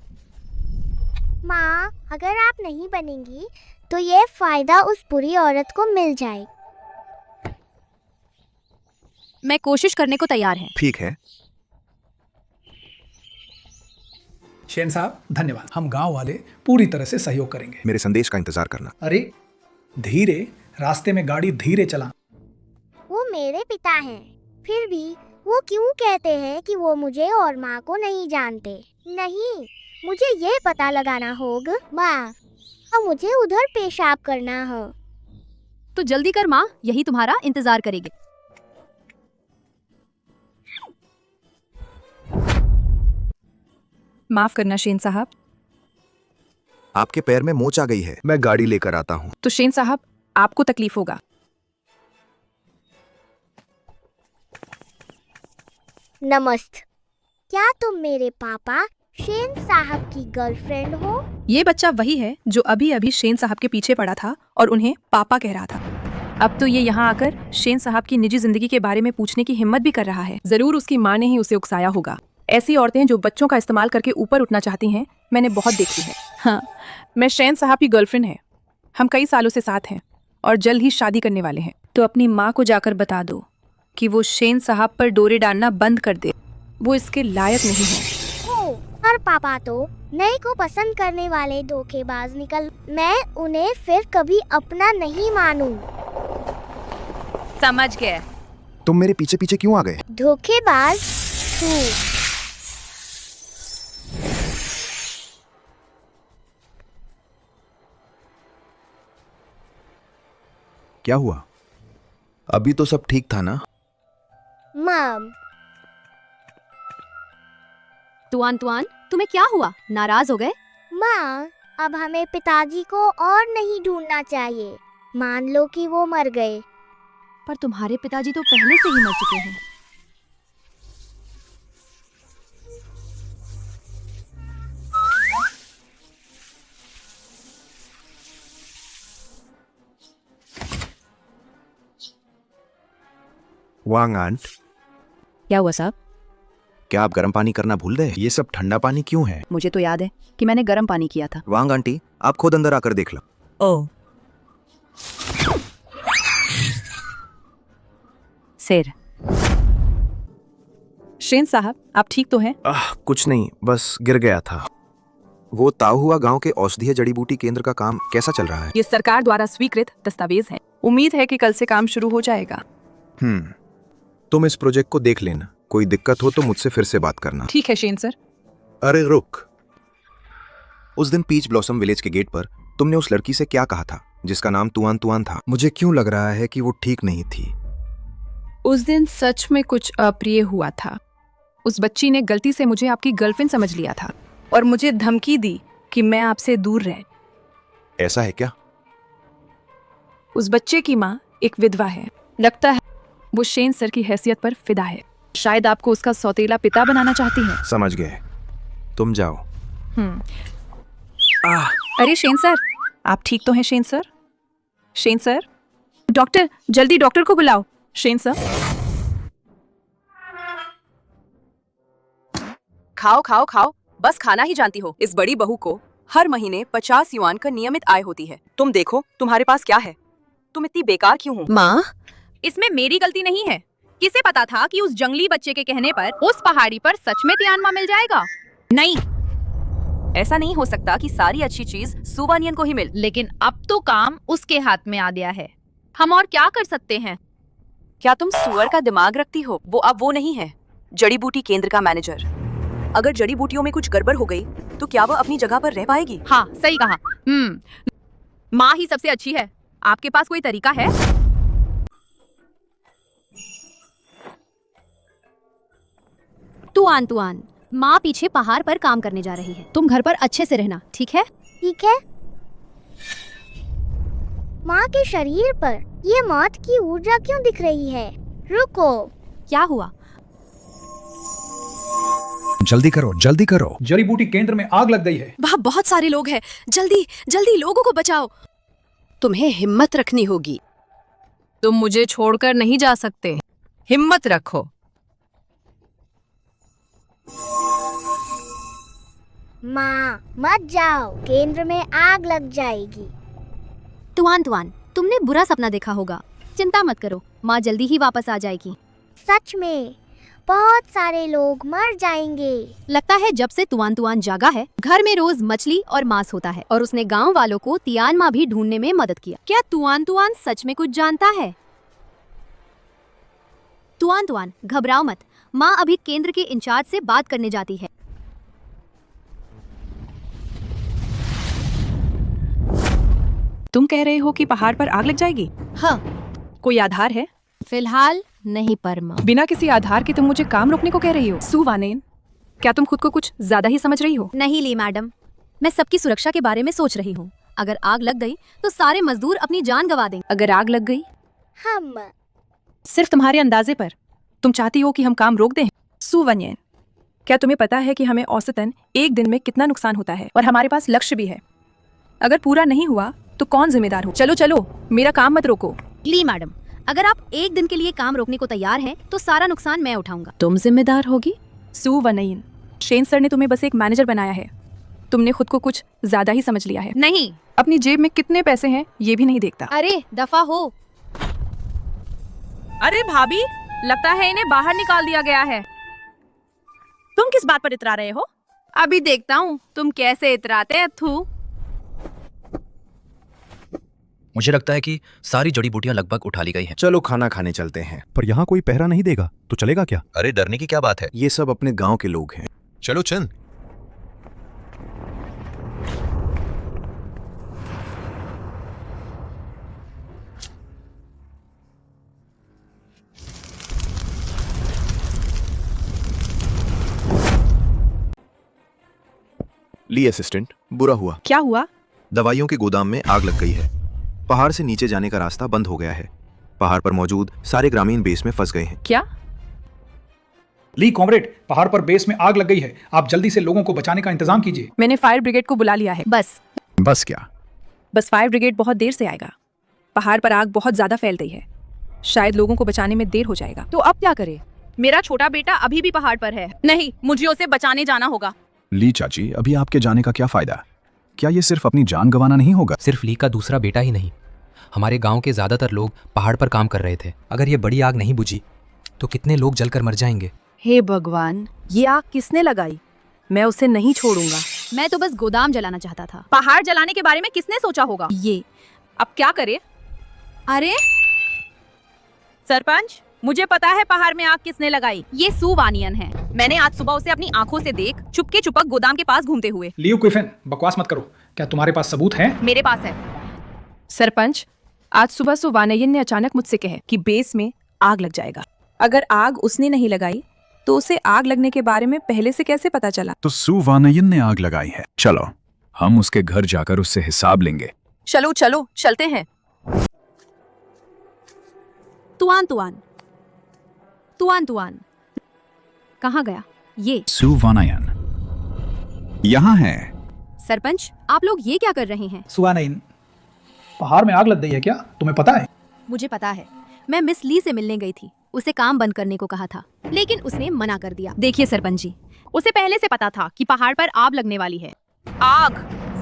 माँ, अगर आप नहीं बनेंगी तो ये फायदा उस बुरी औरत को मिल जाए। मैं कोशिश करने को तैयार है। ठीक है। शेन साहब, धन्यवाद। हम गांव वाले पूरी तरह से सहयोग करेंगे। मेरे संदेश का इंतजार करना। अरे धीरे, रास्ते में गाड़ी धीरे चला। वो मेरे पिता हैं, फिर भी वो क्यों कहते हैं कि वो मुझे और माँ को नहीं जानते? नहीं, मुझे ये पता लगाना होगा। माँ, अब मुझे उधर पेशाब करना है। तो जल्दी कर माँ, यही तुम्हारा इंतजार करेगी। माफ करना शेन साहब। आपके पैर में मोच आ गई है। मैं गाड़ी लेकर आता हूँ। तो शेन साहब, आपको तकलीफ होगा। नमस्ते। क्या तुम मेरे पापा शेन साहब की गर्लफ्रेंड हो? ये बच्चा वही है जो अभी अभी शेन साहब के पीछे पड़ा था और उन्हें पापा कह रहा था। अब तो ये यहाँ आकर शेन साहब की निजी जिंदगी के बारे में पूछने की हिम्मत भी कर रहा है। जरूर उसकी माँ ने ही उसे उकसाया होगा। ऐसी औरतें जो बच्चों का इस्तेमाल करके ऊपर उठना चाहती हैं, मैंने बहुत देखी है। हाँ, मैं शेन साहब की गर्लफ्रेंड है। हम कई सालों से साथ हैं और जल्द ही शादी करने वाले हैं। तो अपनी माँ को जाकर बता दो कि वो शेन साहब पर डोरे डालना बंद कर दे। वो इसके लायक नहीं है। और पापा तो नए को पसंद करने वाले धोखेबाज निकल। मैं उन्हें फिर कभी अपना नहीं मानूं। समझ गए। तुम मेरे पीछे पीछे क्यों आ गए? धोखेबाज तू। क्या हुआ? अभी तो सब ठीक था ना? मम, तुआन, तुम्हें क्या हुआ? नाराज हो गए? माँ, अब हमें पिताजी को और नहीं ढूंढना चाहिए। मान लो कि वो मर गए। पर तुम्हारे पिताजी तो पहले से ही मर चुके हैं। वांग आंट, क्या हुआ साहब? क्या आप गर्म पानी करना भूल गए? ये सब ठंडा पानी क्यों है? मुझे तो याद है कि मैंने गर्म पानी किया था। वांग आंटी, आप खुद अंदर आकर देख लो। ओह, सिर। शेन साहब, आप ठीक तो हैं? कुछ नहीं, बस गिर गया था। वो ताओहुआ गांव के औषधीय जड़ी बूटी केंद्र का काम कैसा चल रहा है? ये सरकार द्वारा स्वीकृत दस्तावेज है। उम्मीद है कि कल से काम शुरू हो जाएगा। तुम इस प्रोजेक्ट को देख लेना। कोई दिक्कत हो तो मुझसे फिर से बात करना। ठीक है शेन सर। अरे रुक, उस दिन पीच ब्लॉसम विलेज के गेट पर तुमने उस लड़की से क्या कहा था जिसका नाम तुआन था? मुझे क्यों लग रहा है कि वो ठीक नहीं थी। उस दिन सच में कुछ अप्रिय हुआ था। उस बच्ची ने गलती से मुझे आपकी गर्लफ्रेंड समझ लिया था और मुझे धमकी दी कि मैं आपसे दूर रह। ऐसा है क्या? उस बच्चे की माँ एक विधवा है। लगता है वो शेन सर की हैसियत पर फिदा है। शायद आपको उसका सौतेला पिता बनाना चाहती है। समझ गए, तुम जाओ। अरे शेन सर, आप ठीक तो हैं Shane sir? Shane sir, doctor, जल्दी डॉक्टर को बुलाओ। शेन सर, खाओ खाओ खाओ, बस खाना ही जानती हो। इस बड़ी बहू को हर महीने 50 युआन का नियमित आय होती है। तुम देखो तुम्हारे पास क्या है। तुम इतनी बेकार क्यों हो? माँ, इसमें मेरी गलती नहीं है। किसे पता था कि उस जंगली बच्चे के कहने पर उस पहाड़ी पर सच में तियानमा मिल जाएगा? नहीं, ऐसा नहीं हो सकता कि सारी अच्छी चीज सुवानियन को ही मिल। लेकिन अब तो काम उसके हाथ में आ गया है। हम और क्या कर सकते हैं? क्या तुम सुअर का दिमाग रखती हो? वो अब वो नहीं है, जड़ी बूटी केंद्र का मैनेजर। अगर जड़ी बूटियों में कुछ गड़बड़ हो गई तो क्या वह अपनी जगह पर रह पाएगी? हाँ, सही कहा। माँ ही सबसे अच्छी है। आपके पास कोई तरीका है? तुआन, माँ पीछे पहाड़ पर काम करने जा रही है। तुम घर पर अच्छे से रहना, ठीक है? ठीक है। माँ के शरीर पर ये मौत की ऊर्जा क्यों दिख रही है? रुको, क्या हुआ? जल्दी करो, जल्दी करो। जड़ी बूटी केंद्र में आग लग गई है। वहाँ बहुत सारे लोग हैं। जल्दी जल्दी लोगों को बचाओ। तुम्हें हिम्मत रखनी होगी। तुम मुझे छोड़कर नहीं जा सकते। हिम्मत रखो। माँ मत जाओ, केंद्र में आग लग जाएगी। तुआन, तुमने बुरा सपना देखा होगा। चिंता मत करो, माँ जल्दी ही वापस आ जाएगी। सच में बहुत सारे लोग मर जाएंगे। लगता है जब से तुआन जागा है, घर में रोज मछली और मांस होता है और उसने गांव वालों को तियानमा भी ढूंढने में मदद किया। क्या तुआन सच में कुछ जानता है? तुआन, घबराओ मत, माँ अभी केंद्र के इंचार्ज से बात करने जाती है। तुम कह रहे हो कि पहाड़ पर आग लग जाएगी? हाँ। कोई आधार है? फिलहाल नहीं परमा। बिना किसी आधार के तुम मुझे काम रोकने को कह रही हो? सुवानेन, क्या तुम खुद को कुछ ज्यादा ही समझ रही हो? नहीं ली मैडम, मैं सबकी सुरक्षा के बारे में सोच रही हूँ। अगर आग लग गई तो सारे मजदूर अपनी जान गंवा देंगे। अगर आग लग गई? हम सिर्फ तुम्हारे अंदाजे पर तुम चाहती हो कि हम काम रोक दें? सुवानियन, क्या तुम्हें पता है कि हमें औसतन एक दिन में कितना नुकसान होता है? और हमारे पास लक्ष्य भी है। अगर पूरा नहीं हुआ तो कौन जिम्मेदार हो? चलो, मेरा काम मत रोको। ली मैडम, अगर आप एक दिन के लिए काम रोकने को तैयार हैं, तो सारा नुकसान मैं उठाऊंगा। तुम जिम्मेदार होगी? सुवानियन, शेन सर ने तुम्हें बस एक मैनेजर बनाया है। तुमने खुद को कुछ ज्यादा ही समझ लिया है। नहीं, अपनी जेब में कितने पैसे हैं ये भी नहीं देखता। अरे दफा हो। अरे भाभी, लगता है इन्हें बाहर निकाल दिया गया है। तुम किस बात पर इतरा रहे हो? अभी देखता हूँ तुम कैसे इतराते हैं। थू। मुझे लगता है कि सारी जड़ी बूटियां लगभग उठा ली गई हैं। चलो खाना खाने चलते हैं। पर यहाँ कोई पहरा नहीं देगा तो चलेगा क्या? अरे डरने की क्या बात है? ये सब अपने गांव के लोग हैं। चलो चल। ली असिस्टेंट, बुरा हुआ। क्या हुआ? दवाइयों के गोदाम में आग लग गई है। पहाड़ से नीचे जाने का रास्ता बंद हो गया है। पहाड़ पर मौजूद सारे ग्रामीण बेस में फंस गए हैं। क्या? ली कॉमरेड, पहाड़ पर बेस में आग लग गई है। आप जल्दी से लोगों को बचाने का इंतजाम कीजिए। मैंने फायर ब्रिगेड को बुला लिया है। बस क्या? बस फायर ब्रिगेड बहुत देर से आएगा। पहाड़ पर आग बहुत ज्यादा फैल गई है। शायद लोगों को बचाने में देर हो जाएगा। तो अब क्या करें? मेरा छोटा बेटा अभी भी पहाड़ पर है। नहीं, मुझे उसे बचाने जाना होगा। ली चाची, अभी आपके जाने का क्या फायदा? क्या ये सिर्फ अपनी जान गंवाना नहीं होगा? सिर्फ ली का दूसरा बेटा ही नहीं, हमारे गांव के ज्यादातर लोग पहाड़ पर काम कर रहे थे। अगर ये बड़ी आग नहीं बुझी तो कितने लोग जलकर मर जाएंगे। हे भगवान, ये आग किसने लगाई? मैं उसे नहीं छोड़ूंगा। मैं तो बस गोदाम जलाना चाहता था। पहाड़ जलाने के बारे में किसने सोचा होगा? ये अब क्या करे? अरे सरपंच, मुझे पता है पहाड़ में आग किसने लगाई। ये सुवानियन है। मैंने आज सुबह उसे अपनी आंखों से देख चुपके चुपक गोदाम के पास घूमते हुए। लियो क्विफेन, बकवास मत करो। क्या तुम्हारे पास सबूत है? मेरे पास है। सरपंच, आज सुबह सुवानियन ने अचानक मुझसे कहे कि बेस में आग लग जाएगा। अगर आग उसने नहीं लगाई तो उसे आग लगने के बारे में पहले से कैसे पता चला? तो सू वानयन ने आग लगाई है। चलो हम उसके घर जाकर उससे हिसाब लेंगे। चलो चलो चलते हैं। तुआन तुआन तुआन तुआन कहाँ गया ये? सू वानयन यहाँ है। सरपंच, आप लोग ये क्या कर रहे हैं? सुवानयन, पहाड़ में आग लग गई है क्या? तुम्हें पता है? मुझे पता है। मैं मिस ली से मिलने गई थी। उसे काम बंद करने को कहा था, लेकिन उसने मना कर दिया। देखिए सरपंच जी, उसे पहले से पता था कि पहाड़ पर आग लगने वाली है। आग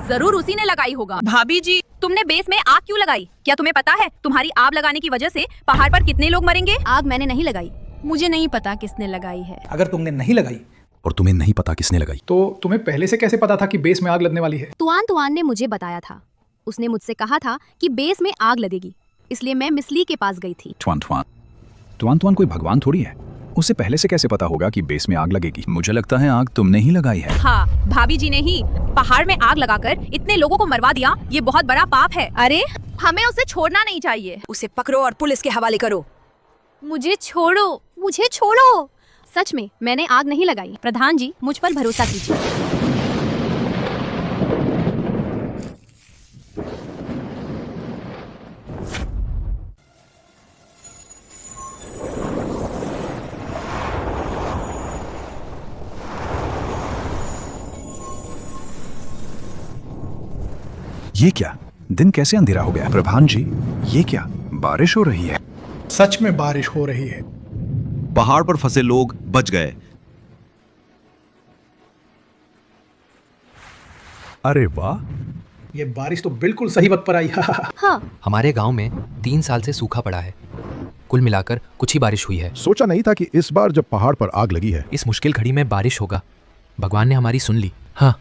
जरूर उसी ने लगाई होगा। भाभी जी, तुमने बेस में आग क्यों लगाई? क्या तुम्हें पता है तुम्हारी आग लगाने की वजह से पहाड़ पर कितने लोग मरेंगे? आग मैंने नहीं लगाई। मुझे नहीं पता किसने लगाई है। अगर तुमने नहीं लगाई और तुम्हें नहीं पता किसने लगाई, तो तुम्हें पहले से कैसे पता था कि बेस में आग लगने वाली है? तुआन तुआन ने मुझे बताया था। उसने मुझसे कहा था कि बेस में आग लगेगी, इसलिए मैं मिस ली के पास गई थी। ट्वान ट्वान ट्वान ट्वान कोई भगवान थोड़ी है। उसे पहले से कैसे पता होगा कि बेस में आग लगेगी? मुझे लगता है आग तुमने ही लगाई है। हाँ, भाभी जी ने ही पहाड़ में आग लगाकर इतने लोगों को मरवा दिया। ये बहुत बड़ा पाप है। अरे हमें उसे छोड़ना नहीं चाहिए। उसे पकड़ो और पुलिस के हवाले करो। मुझे छोड़ो, मुझे छोड़ो। सच में मैंने आग नहीं लगाई। प्रधान जी, मुझ पर भरोसा कीजिए। ये क्या? दिन कैसे अंधेरा हो गया? प्रधान जी, ये क्या? बारिश हो रही है। सच में बारिश हो रही है। पहाड़ पर फंसे लोग बच गए। अरे वाह, ये बारिश तो बिल्कुल सही वक्त पर आई। हाँ, हमारे गांव में 3 साल से सूखा पड़ा है। कुल मिलाकर कुछ ही बारिश हुई है। सोचा नहीं था कि इस बार जब पहाड़ पर आग लगी है, इस मुश्किल घड़ी में बारिश होगा। भगवान ने हमारी सुन ली। हाँ,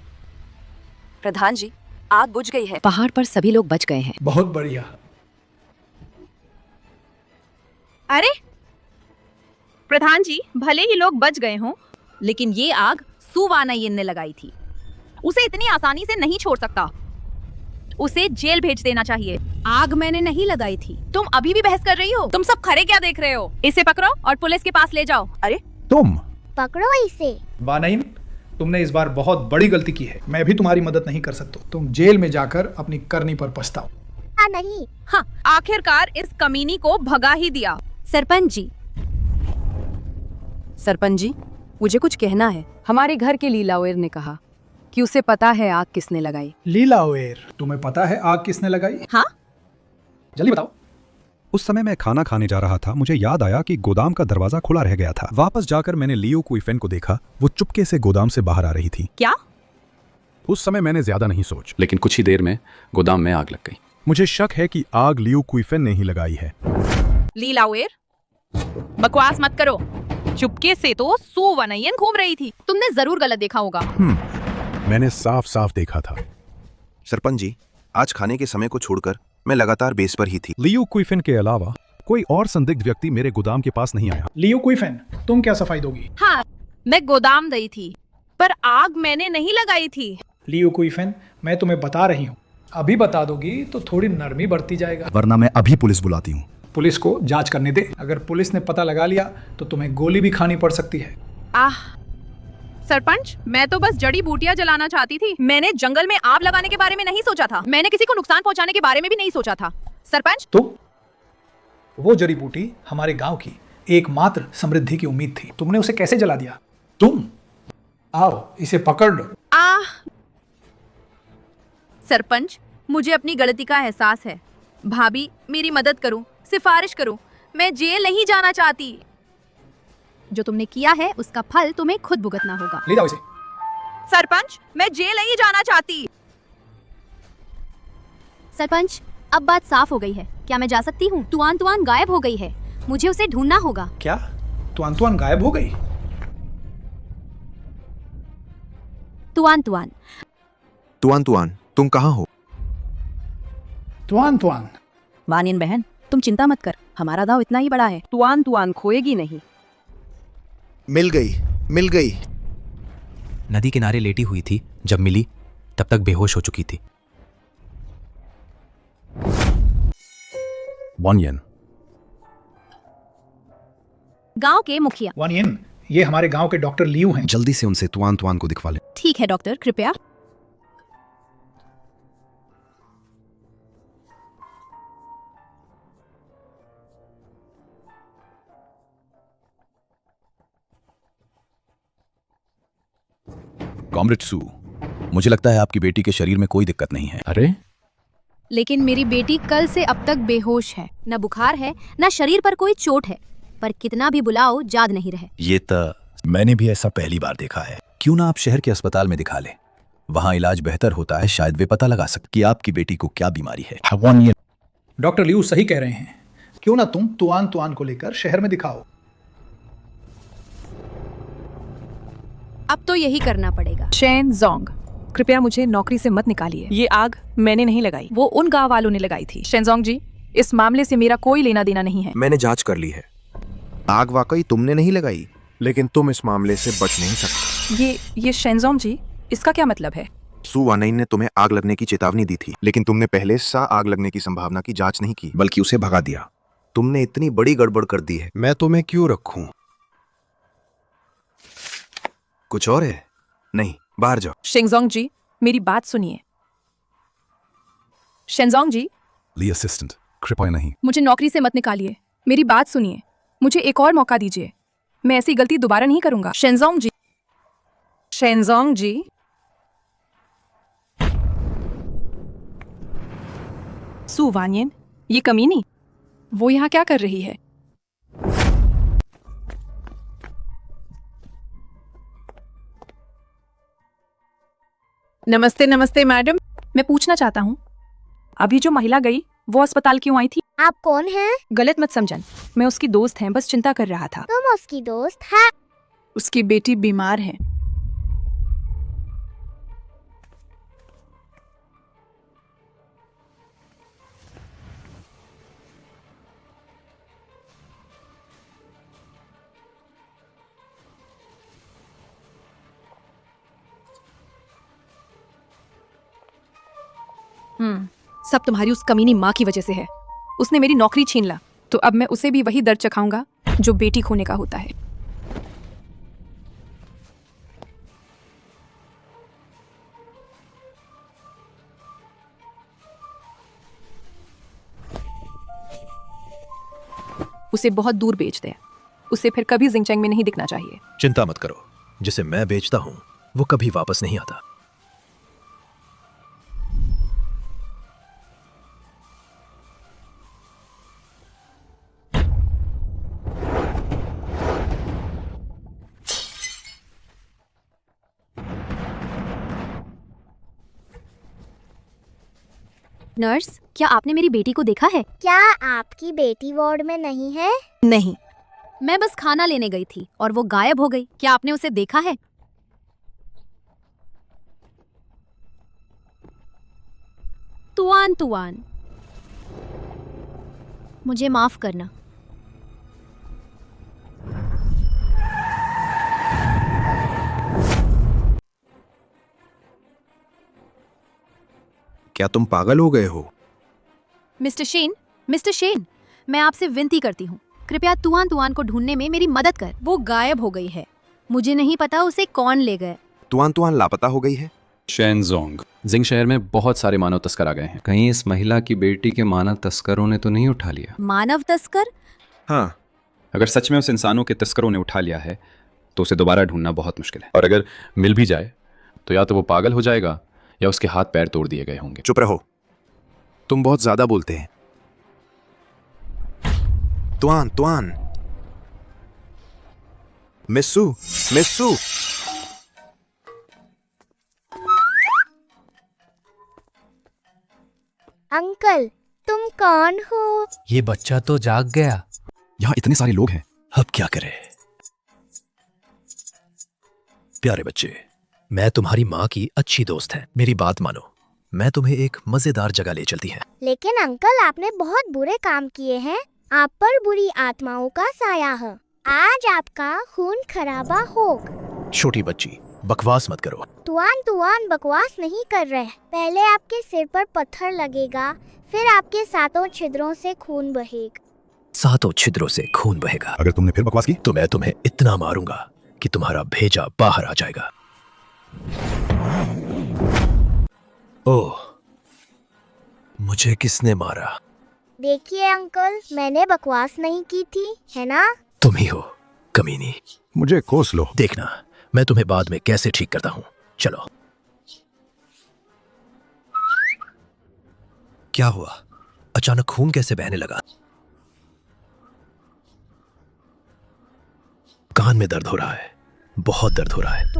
प्रधान जी, आग बुझ गई है। पहाड़ पर सभी लोग बच गए हैं। बहुत बढ़िया। अरे प्रधान जी, भले ही लोग बच गए हों, लेकिन ये आग सू वानयन ने लगाई थी। उसे इतनी आसानी से नहीं छोड़ सकता। उसे जेल भेज देना चाहिए। आग मैंने नहीं लगाई थी। तुम अभी भी बहस कर रही हो? तुम सब खरे क्या देख रहे हो? इसे पकड़ो और पुलिस के पास ले जाओ। अरे तुम पकड़ो इसे। वानयन, तुमने इस बार बहुत बड़ी गलती की है। मैं भी तुम्हारी मदद नहीं कर सकता। तुम जेल में जाकर अपनी करनी पर पछताओ। नहीं। हाँ, आखिरकार इस कमीनी को भगा ही दिया। सरपंच जी, मुझे कुछ कहना है। हमारे घर के लीलावेर ने कहा कि उसे पता है आग किसने लगाई। लीलावेर, तुम्हें पता है आग किसने लगाई? हाँ, जल्दी बताओ। उस समय मैं खाना खाने जा रहा था। मुझे याद आया कि गोदाम का दरवाजा खुला रह गया था। वापस जाकर मैंने लियो कुइफेन को देखा। वो चुपके से गोदाम से बाहर आ रही थी। क्या? उस समय मैंने ज्यादा नहीं सोच, लेकिन कुछ ही देर में गोदाम में आग लग गई। मुझे शक है कि आग लियो कुइफेन ने ही लगाई है। लीलावेर, बकवास मत करो। चुपके से तो सू वानयन घूम रही थी। तुमने जरूर गलत देखा होगा। मैंने साफ साफ देखा था। सरपंच जी, आज खाने के समय को छोड़कर मैं लगातार बेस पर ही थी। लियो कुइफेन के अलावा कोई और संदिग्ध व्यक्ति मेरे गोदाम के पास नहीं आया। लियो कुइफेन, तुम क्या सफाई दोगी? हाँ, मैं गोदाम गई थी, पर आग मैंने नहीं लगाई थी। लियो कुइफेन, मैं तुम्हें बता रही हूँ, अभी बता दोगी तो थोड़ी नरमी बढ़ती जाएगा। वरना मैं अभी पुलिस बुलाती हूँ। पुलिस को जांच करने दे। अगर पुलिस ने पता लगा लिया तो तुम्हें गोली भी खानी पड़ सकती है। सरपंच, मैं तो बस जड़ी बूटियां जलाना चाहती थी। मैंने जंगल में आग लगाने के बारे में नहीं सोचा था। मैंने किसी को नुकसान पहुंचाने के बारे में भी नहीं सोचा था। सरपंच, तो वो जड़ी बूटी हमारे गांव की एकमात्र समृद्धि की उम्मीद थी। तुमने उसे कैसे जला दिया? तुम आओ, इसे पकड़ लो। सरपंच, मुझे अपनी गलती का एहसास है। भाभी, मेरी मदद करो, सिफारिश करो। मैं जेल नहीं जाना चाहती। जो तुमने किया है उसका फल तुम्हें खुद भुगतना होगा। ले जाओ इसे। सरपंच, मैं जेल नहीं जाना चाहती। सरपंच, अब बात साफ हो गई है। क्या मैं जा सकती हूँ? तुआन तुआन गायब हो गई है। मुझे उसे ढूंढना होगा। क्या? तुआन तुआन गायब हो गई? तुआन तुआन तुआन तुआन, तुम कहाँ हो? तुआन तुआन, वानियन बहन, तुम चिंता मत कर। हमारा दाव इतना ही बड़ा है। तुआन तुआन खोएगी नहीं। मिल गई, मिल गई। नदी किनारे लेटी हुई थी। जब मिली तब तक बेहोश हो चुकी थी। वानियन, गांव के मुखिया। वानियन, ये हमारे गांव के डॉक्टर लियू हैं। जल्दी से उनसे तुआन तुआन को दिखवा लें। ठीक है डॉक्टर, कृपया। कॉमरेड सू, मुझे लगता है आपकी बेटी के शरीर में कोई दिक्कत नहीं है। अरे लेकिन मेरी बेटी कल से अब तक बेहोश है। न बुखार है, न शरीर पर कोई चोट है, पर कितना भी बुलाओ याद नहीं रहे। ये तो मैंने भी ऐसा पहली बार देखा है। क्यों ना आप शहर के अस्पताल में दिखा लें, वहाँ इलाज बेहतर होता है। शायद वे पता लगा सकते कि आपकी बेटी को क्या बीमारी है। डॉक्टर लियू सही कह रहे हैं। क्यों ना तुम तुआन तुआन को लेकर शहर में दिखाओ। अब तो यही करना पड़ेगा। शेन जोंग, कृपया मुझे नौकरी से मत निकालिए। ये आग मैंने नहीं लगाई, वो उन गांव वालों ने लगाई थी। शेनजोंग जी, इस मामले से मेरा कोई लेना देना नहीं है। मैंने जांच कर ली है। आग वाकई तुमने नहीं लगाई, लेकिन तुम इस मामले से बच नहीं सकते। ये शेनजोंग जी, इसका क्या मतलब है? सू वानयिन ने तुम्हें आग लगने की चेतावनी दी थी, लेकिन तुमने पहले आग लगने की संभावना की जांच नहीं की, बल्कि उसे भगा दिया। तुमने इतनी बड़ी गड़बड़ कर दी है। मैं तुम्हें क्यों रखूं? कुछ और है? नहीं, बाहर जाओ। शेनजोंग जी, मेरी बात सुनिए। शेनजोंग जी, ली असिस्टेंट, कृपया नहीं। मुझे नौकरी से मत निकालिए। मेरी बात सुनिए, मुझे एक और मौका दीजिए। मैं ऐसी गलती दोबारा नहीं करूंगा। शेनजोंग जी, शेनजोंग जी। सू वानियन, ये कमीनी, वो यहाँ क्या कर रही है? नमस्ते नमस्ते मैडम, मैं पूछना चाहता हूँ, अभी जो महिला गई वो अस्पताल क्यों आई थी? आप कौन हैं? गलत मत समझन, मैं उसकी दोस्त हैं, बस चिंता कर रहा था। तुम उसकी दोस्त है? उसकी बेटी बीमार है। सब तुम्हारी उस कमीनी माँ की वजह से है। उसने मेरी नौकरी छीन ला, तो अब मैं उसे भी वही दर्द चखाऊंगा जो बेटी खोने का होता है। उसे बहुत दूर बेच दे। उसे फिर कभी जिंगचैंग में नहीं दिखना चाहिए। चिंता मत करो, जिसे मैं बेचता हूँ वो कभी वापस नहीं आता। नर्स, क्या आपने मेरी बेटी को देखा है? क्या आपकी बेटी वार्ड में नहीं है? नहीं, मैं बस खाना लेने गई थी और वो गायब हो गई। क्या आपने उसे देखा है? तुआन तुआन, मुझे माफ करना। क्या तुम पागल हो गए हो? मिस्टर शेन, मैं आपसे विनती करती हूँ, कृपया तुआन तुआन को ढूंढने में मेरी मदद कर। वो गायब हो गई है, मुझे नहीं पता उसे कौन ले गए। तुआन तुआन लापता हो गई है? शेनजोंग, जिंग शहर में बहुत सारे मानव तस्कर आ गए हैं। कहीं इस महिला की बेटी के मानव तस्करों ने तो नहीं उठा लिया? मानव तस्कर? हाँ। अगर सच में उस इंसानों के तस्करों ने उठा लिया है तो उसे दोबारा ढूंढना बहुत मुश्किल है, और अगर मिल भी जाए तो या तो वो पागल हो जाएगा या उसके हाथ पैर तोड़ दिए गए होंगे। चुप रहो, तुम बहुत ज्यादा बोलते हैं। तुआन तुआन, मिस्सू मिस्सू, अंकल, तुम कौन हो? ये बच्चा तो जाग गया। यहाँ इतने सारे लोग हैं, अब क्या करें? प्यारे बच्चे, मैं तुम्हारी माँ की अच्छी दोस्त है, मेरी बात मानो। मैं तुम्हें एक मजेदार जगह ले चलती है। लेकिन अंकल, आपने बहुत बुरे काम किए हैं। आप पर बुरी आत्माओं का साया है। आज आपका खून खराबा होगा। छोटी बच्ची, बकवास मत करो। तुआन बकवास नहीं कर रहे। पहले आपके सिर पर पत्थर लगेगा, फिर आपके सातों छिद्रों से खून बहेगा। सातों छिद्रों से खून बहेगा? अगर तुमने फिर बकवास की तो मैं तुम्हें इतना मारूंगा कि तुम्हारा भेजा बाहर आ जाएगा। ओह, मुझे किसने मारा? देखिए अंकल, मैंने बकवास नहीं की थी, है ना? तुम ही हो कमीनी। मुझे कोस लो। देखना मैं तुम्हें बाद में कैसे ठीक करता हूं। चलो। क्या हुआ? अचानक खून कैसे बहने लगा? कान में दर्द हो रहा है, बहुत दर्द हो रहा है।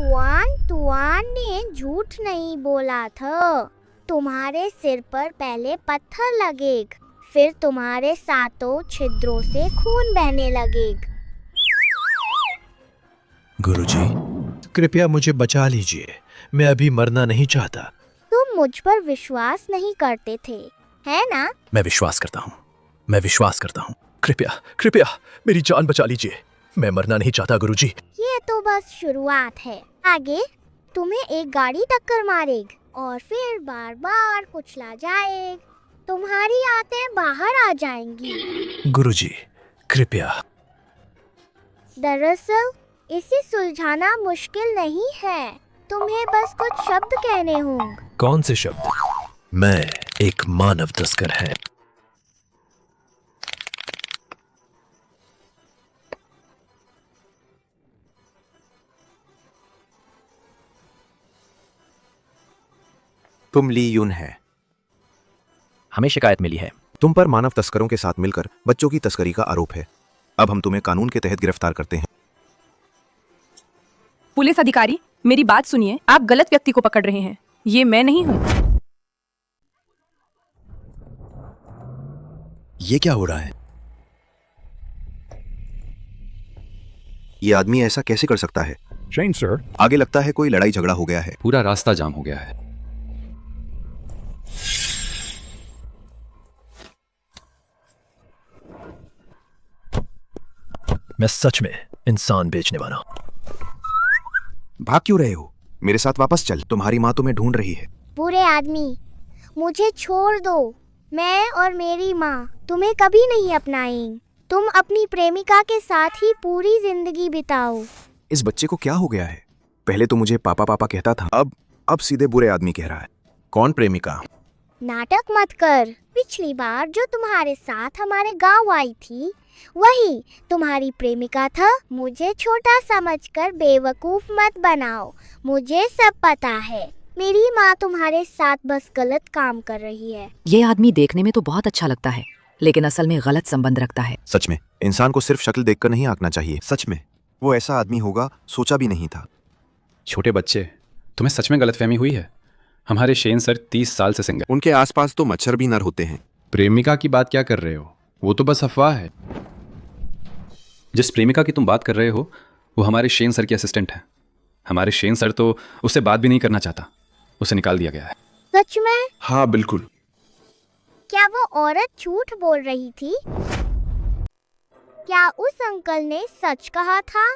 तुआन ने झूठ नहीं बोला था। तुम्हारे सिर पर पहले पत्थर लगेगा, फिर तुम्हारे सातों छिद्रों से खून बहने लगेगा। गुरुजी, कृपया मुझे बचा लीजिए, मैं अभी मरना नहीं चाहता। तुम मुझ पर विश्वास नहीं करते थे, है ना? मैं विश्वास करता हूँ, मैं विश्वास करता हूँ। कृपया कृपया मेरी जान बचा लीजिए, मैं मरना नहीं चाहता गुरुजी। ये तो बस शुरुआत है। आगे तुम्हें एक गाड़ी टक्कर मारेगी और फिर बार बार कुचला जाएगा। तुम्हारी आंतें बाहर आ जाएंगी। गुरुजी कृपया। दरअसल इसे सुलझाना मुश्किल नहीं है, तुम्हें बस कुछ शब्द कहने होंगे। कौन से शब्द? मैं एक मानव तस्कर है। तुम ली यून है। हमें शिकायत मिली है। तुम पर मानव तस्करों के साथ मिलकर बच्चों की तस्करी का आरोप है। अब हम तुम्हें कानून के तहत गिरफ्तार करते हैं। पुलिस अधिकारी, मेरी बात सुनिए, आप गलत व्यक्ति को पकड़ रहे हैं। ये मैं नहीं हूँ। ये क्या हो रहा है? ये आदमी ऐसा कैसे कर सकता है? शेन सर, आगे लगता है कोई लड़ाई झगड़ा हो गया है। पूरा रास्ता जाम हो गया है। मैं सच में इंसान बेचने वाला हूं। भाग क्यों रहे हो? मेरे साथ वापस चल, तुम्हारी माँ तुम्हें ढूंढ रही है। बुरे आदमी, मुझे छोड़ दो। मैं और मेरी माँ तुम्हें कभी नहीं अपनाएंगे। तुम अपनी प्रेमिका के साथ ही पूरी जिंदगी बिताओ। इस बच्चे को क्या हो गया है? पहले तो मुझे पापा पापा कहता था, अब सीधे बुरे आदमी कह रहा है। कौन प्रेमिका? नाटक मत कर। पिछली बार जो तुम्हारे साथ हमारे गांव आई थी, वही तुम्हारी प्रेमिका था। मुझे छोटा समझकर बेवकूफ मत बनाओ, मुझे सब पता है। मेरी माँ तुम्हारे साथ बस गलत काम कर रही है। ये आदमी देखने में तो बहुत अच्छा लगता है, लेकिन असल में गलत संबंध रखता है। सच में इंसान को सिर्फ शक्ल देखकर नहीं आंकना चाहिए। सच में वो ऐसा आदमी होगा, सोचा भी नहीं था। छोटे बच्चे, तुम्हें सच में गलतफहमी हुई है। हमारे शेन सर 30 साल से सिंगल। उनके आसपास तो मच्छर भी नर होते हैं। प्रेमिका की बात क्या कर रहे हो? वो तो बस अफवाह है। जिस प्रेमिका की तुम बात कर रहे हो वो हमारे शेन सर की असिस्टेंट है। हमारे शेन सर तो उससे बात भी नहीं करना चाहता, उसे निकाल दिया गया है। सच में? हाँ बिल्कुल। क्या वो औरत झूठ बोल रही थी? क्या उस अंकल ने सच कहा था?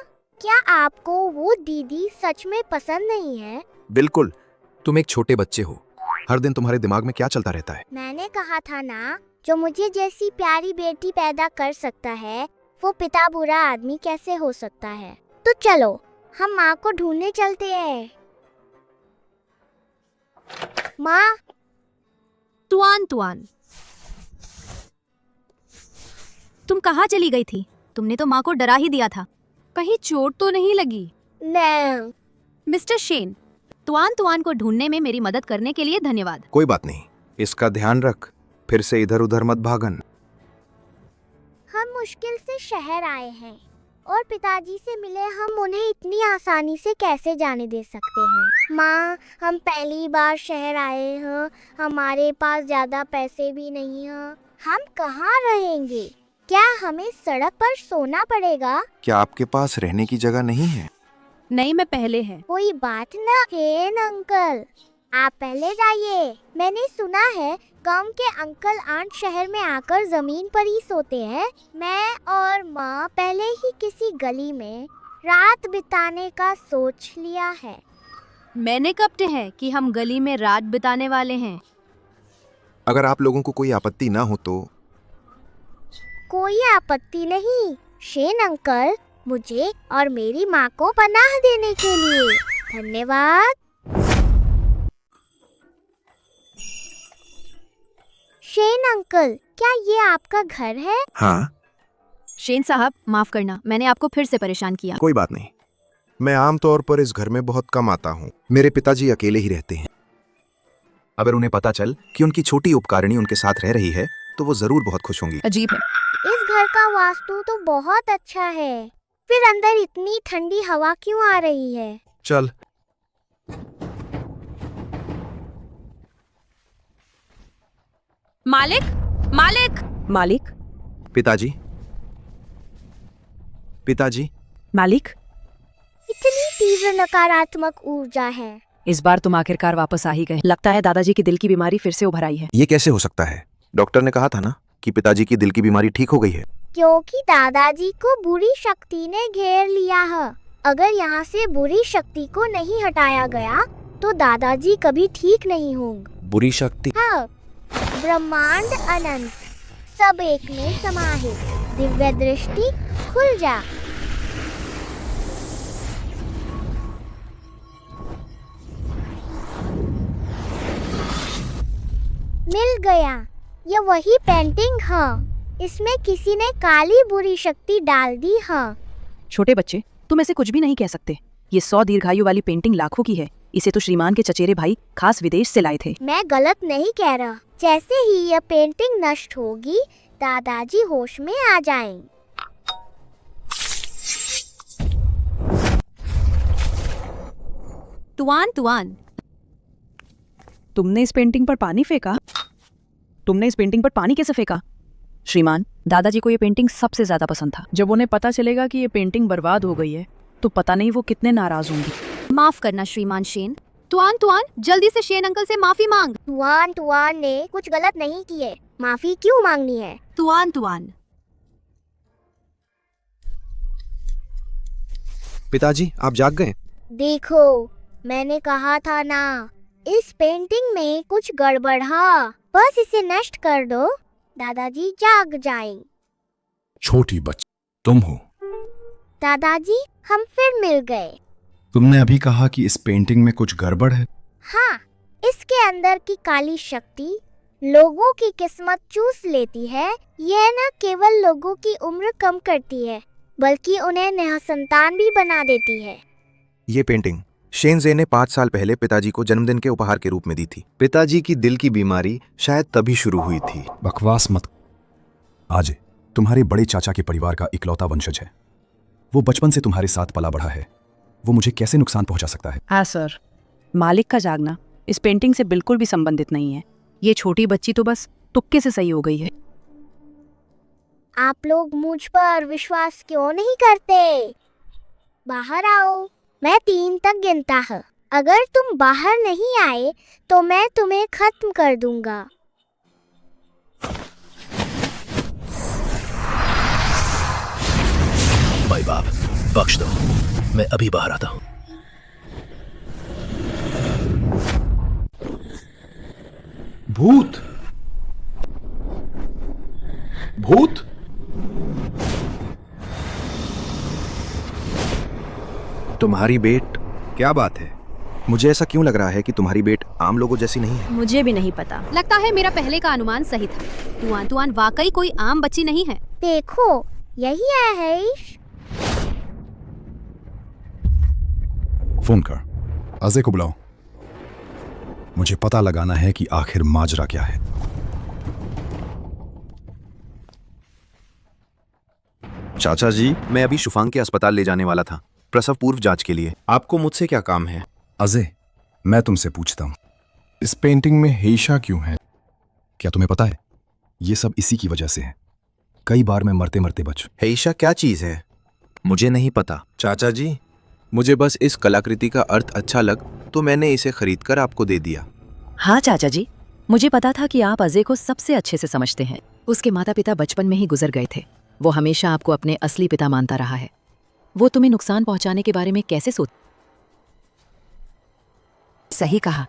क्या आपको वो दीदी सच में पसंद नहीं है? बिल्कुल। तुम एक छोटे बच्चे हो, हर दिन तुम्हारे दिमाग में क्या चलता रहता है? मैंने कहा था ना, जो मुझे जैसी प्यारी बेटी पैदा कर सकता है, वो पिता बुरा आदमी कैसे हो सकता है? तो चलो हम माँ को ढूंढने चलते हैं। माँ। तुआन, तुम कहाँ चली गई थी? तुमने तो माँ को डरा ही दिया था। कहीं चोट तो नहीं लगी? नहीं। मिस्टर शेन, तुआन को ढूंढने में मेरी मदद करने के लिए धन्यवाद। कोई बात नहीं, इसका ध्यान रख, फिर से इधर उधर मत भागन। हम मुश्किल से शहर आए हैं और पिताजी से मिले। हम उन्हें इतनी आसानी से कैसे जाने दे सकते हैं? माँ, हम पहली बार शहर आए हैं, हमारे पास ज्यादा पैसे भी नहीं हैं। हम कहाँ रहेंगे? क्या हमें सड़क पर सोना पड़ेगा? क्या आपके पास रहने की जगह नहीं है? नहीं, मैं पहले है। कोई बात ना है अंकल, आप पहले जाइए। मैंने सुना है गांव के अंकल आंट शहर में आकर जमीन पर ही सोते हैं। मैं और माँ पहले ही किसी गली में रात बिताने का सोच लिया है। मैंने कब है कि हम गली में रात बिताने वाले हैं। अगर आप लोगों को कोई आपत्ति ना हो तो। कोई आपत्ति नहीं शेन अंकल, मुझे और मेरी माँ को पनाह देने के लिए। धन्यवाद। शेन अंकल, क्या ये आपका घर है? हाँ। शेन साहब, माफ करना, मैंने आपको फिर से परेशान किया। कोई बात नहीं, मैं आमतौर पर इस घर में बहुत कम आता हूँ। मेरे पिताजी अकेले ही रहते हैं। अगर उन्हें पता चल कि उनकी छोटी उपकारिणी उनके साथ रह रही है तो वो जरूर बहुत खुश होंगी। अजीब है। इस घर का वास्तु तो बहुत अच्छा है, फिर अंदर इतनी ठंडी हवा क्यों आ रही है? चल। मालिक, मालिक, मालिक, पिताजी, पिताजी। मालिक, इतनी तीव्र नकारात्मक ऊर्जा है। इस बार तुम आखिरकार वापस आ ही गए। लगता है दादाजी की दिल की बीमारी फिर से उभर आई है। ये कैसे हो सकता है? डॉक्टर ने कहा था ना कि पिताजी की दिल की बीमारी ठीक हो गई है। क्योंकि दादाजी को बुरी शक्ति ने घेर लिया है। अगर यहाँ से बुरी शक्ति को नहीं हटाया गया तो दादाजी कभी ठीक नहीं होंगे। बुरी शक्ति? हाँ, ब्रह्मांड अनंत, सब एक में समाहित, दिव्य दृष्टि खुल जा। मिल गया, ये वही पेंटिंग है। इसमें किसी ने काली बुरी शक्ति डाल दी है। छोटे बच्चे, तुम ऐसे कुछ भी नहीं कह सकते। ये 100 दीर्घायु वाली पेंटिंग लाखों की है। इसे तो श्रीमान के चचेरे भाई खास विदेश से लाए थे। मैं गलत नहीं कह रहा। जैसे ही यह पेंटिंग नष्ट होगी, दादाजी होश में आ जाएंगे। तुआन, तुआन, तुमने इस पेंटिंग पर पानी फेंका? तुमने इस पेंटिंग पर पानी कैसे फेंका? श्रीमान, दादाजी को ये पेंटिंग सबसे ज्यादा पसंद था। जब उन्हें पता चलेगा कि ये पेंटिंग बर्बाद हो गई है तो पता नहीं वो कितने नाराज होंगी। माफ करना श्रीमान शेन। तुआन, तुआन, जल्दी से शेन अंकल से माफी मांग। तुआन ने कुछ गलत नहीं किए, माफी क्यों मांगनी है? तुआन, तुआन। पिताजी, आप जाग गए? देखो, मैंने कहा था ना, इस पेंटिंग में कुछ गड़बड़ है। बस इसे नष्ट कर दो, दादाजी जाग जाएं। छोटी बच्ची तुम हो? दादाजी, हम फिर मिल गए। तुमने अभी कहा कि इस पेंटिंग में कुछ गड़बड़ है। हाँ, इसके अंदर की काली शक्ति लोगों की किस्मत चूस लेती है। यह न केवल लोगों की उम्र कम करती है, बल्कि उन्हें निःसंतान भी बना देती है। ये पेंटिंग शेनजे ने 5 साल पहले पिताजी को जन्मदिन के उपहार के रूप में दी थी। पिताजी की दिल की बीमारी शायद तभी शुरू हुई थी। बकवास मत। आज तुम्हारे बड़े चाचा के परिवार का इकलौता वंशज है। वो बचपन से तुम्हारे साथ पला बढ़ा है। वो मुझे कैसे नुकसान पहुंचा सकता है? हाँ सर, मालिक का जागना इस पेंटिंग से बिल्कुल भी संबंधित नहीं है। ये छोटी बच्ची तो बस तुक्के से सही हो गई है। आप लोग मुझ पर विश्वास क्यों नहीं करते? बाहर आओ, मैं 3 तक गिनता हूँ। अगर तुम बाहर नहीं आए तो मैं तुम्हें खत्म कर दूंगा। भाई बाप, बख्श दो, मैं अभी बाहर आता हूँ। भूत, भूत। तुम्हारी बेट? क्या बात है? मुझे ऐसा क्यों लग रहा है कि तुम्हारी बेट आम लोगों जैसी नहीं है? मुझे भी नहीं पता। लगता है मेरा पहले का अनुमान सही था। तुआन, तुआन वाकई कोई आम बच्ची नहीं है। देखो, यही है। फोन कर, अजय को बुलाओ। मुझे पता लगाना है कि आखिर माजरा क्या है। चाचा जी, मैं अभी शुफांग के अस्पताल ले जाने वाला था, प्रसव पूर्व जांच के लिए। आपको मुझसे क्या काम है? अजय, मैं तुमसे पूछता हूं, इस पेंटिंग में हेशा क्यों है? क्या तुम्हें पता है? ये सब इसी की वजह से है। कई बार मैं मरते मरते बच। हेशा क्या चीज है? मुझे नहीं पता। चाचा जी, मुझे बस इस कलाकृति का अर्थ अच्छा लग तो मैंने इसे खरीदकर आपको दे दिया। हाँ चाचा जी, मुझे पता था कि आप अजय को सबसे अच्छे से समझते हैं। उसके माता पिता बचपन में ही गुजर गए थे। वो हमेशा आपको अपने असली पिता मानता रहा है। वो तुम्हें नुकसान पहुंचाने के बारे में कैसे सोच? सही कहा,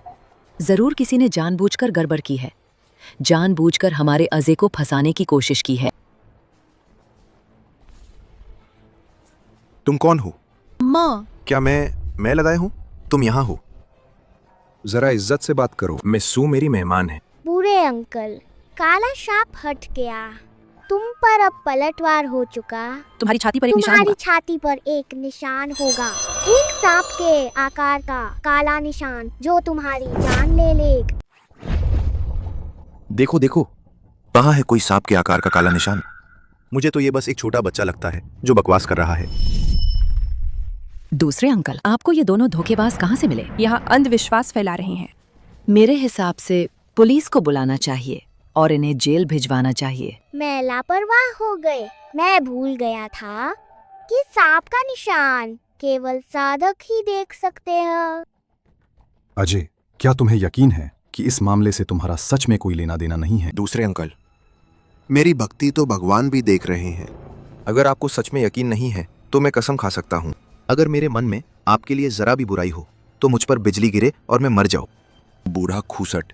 जरूर किसी ने जानबूझकर गड़बड़ की है, जानबूझकर हमारे अजय को फंसाने की कोशिश की है। तुम कौन हो? माँ। क्या मैं लदाए हूँ? तुम यहाँ हो? जरा इज्जत से बात करो, मिस सू मेरी मेहमान है। बूढ़े अंकल, काला सांप हट गया, तुम पर अब पलटवार हो चुका। तुम्हारी छाती पर एक निशान तुम्हारी होगा। छाती पर एक निशान होगा, एक सांप के आकार का काला निशान जो तुम्हारी जान ले लेगा। देखो देखो, कहाँ है कोई सांप के आकार का काला निशान? मुझे तो ये बस एक छोटा बच्चा लगता है जो बकवास कर रहा है। दूसरे अंकल, आपको ये दोनों धोखेबाज कहाँ से मिले? यहाँ अंधविश्वास फैला रहे हैं। मेरे हिसाब से पुलिस को बुलाना चाहिए और इन्हें जेल भिजवाना चाहिए। मैं लापरवाह हो गए, मैं भूल गया था कि सांप का निशान केवल साधक ही देख सकते हैं। अजय, क्या तुम्हें यकीन है कि इस मामले से तुम्हारा सच में कोई लेना देना नहीं है? दूसरे अंकल, मेरी भक्ति तो भगवान भी देख रहे हैं। अगर आपको सच में यकीन नहीं है तो मैं कसम खा सकता हूँ, अगर मेरे मन में आपके लिए जरा भी बुराई हो तो मुझ पर बिजली गिरे और मैं मर जाऊं। बूढ़ा खूसट,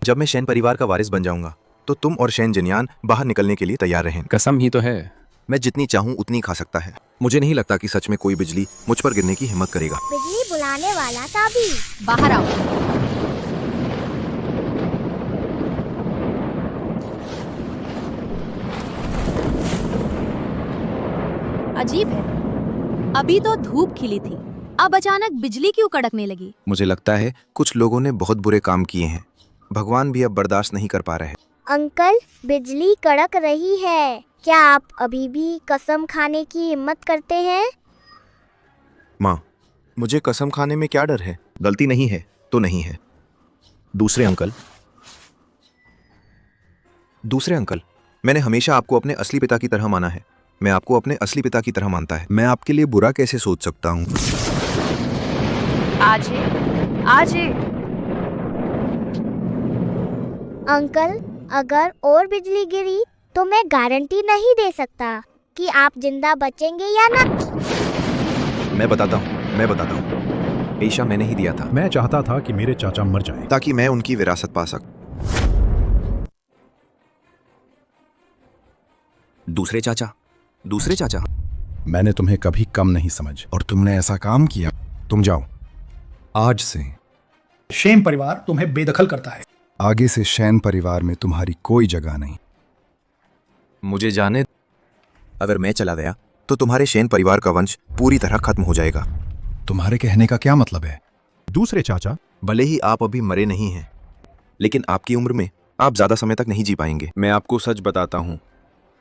जब मैं शैन परिवार का वारिस बन जाऊंगा तो तुम और शैन जिनयान बाहर निकलने के लिए तैयार रहें। कसम ही तो है। मैं जितनी चाहूं उतनी खा सकता है। मुझे नहीं लगता कि सच में कोई बिजली मुझ पर गिरने की हिम्मत करेगा। बिजली बुलाने वाला ताबी, बाहर आओ। अजीब है, अभी तो धूप खिली थी, अब अचानक बिजली क्यों कड़कने लगी? मुझे लगता है कुछ लोगों ने बहुत बुरे काम किए हैं। भगवान भी अब बर्दाश्त नहीं कर पा रहे। अंकल, बिजली कड़क रही है, क्या आप अभी भी कसम खाने की हिम्मत करते हैं? माँ, मुझे कसम खाने में क्या डर है? गलती नहीं है तो नहीं है। दूसरे अंकल, मैंने हमेशा आपको अपने असली पिता की तरह माना है। मैं आपको अपने असली पिता की तरह मानता है। मैं आपके लिए बुरा कैसे सोच सकता हूँ? आजे अंकल, अगर और बिजली गिरी तो मैं गारंटी नहीं दे सकता कि आप जिंदा बचेंगे या ना। मैं बताता हूँ। पेशा मैंने ही दिया था। मैं चाहता था कि मेरे चाचा मर जाएं, ताकि मैं उनकी विरासत पा सकूं। दूसरे चाचा, मैंने तुम्हें कभी कम नहीं समझ और तुमने ऐसा काम किया। तुम जाओ, आज से शेन परिवार तुम्हें बेदखल करता है। आगे से शैन परिवार में तुम्हारी कोई जगह नहीं। मुझे जाने, अगर मैं चला गया तो तुम्हारे शैन परिवार का वंश पूरी तरह खत्म हो जाएगा। तुम्हारे कहने का क्या मतलब है? दूसरे चाचा, भले ही आप अभी मरे नहीं हैं, लेकिन आपकी उम्र में आप ज्यादा समय तक नहीं जी पाएंगे। मैं आपको सच बताता हूँ,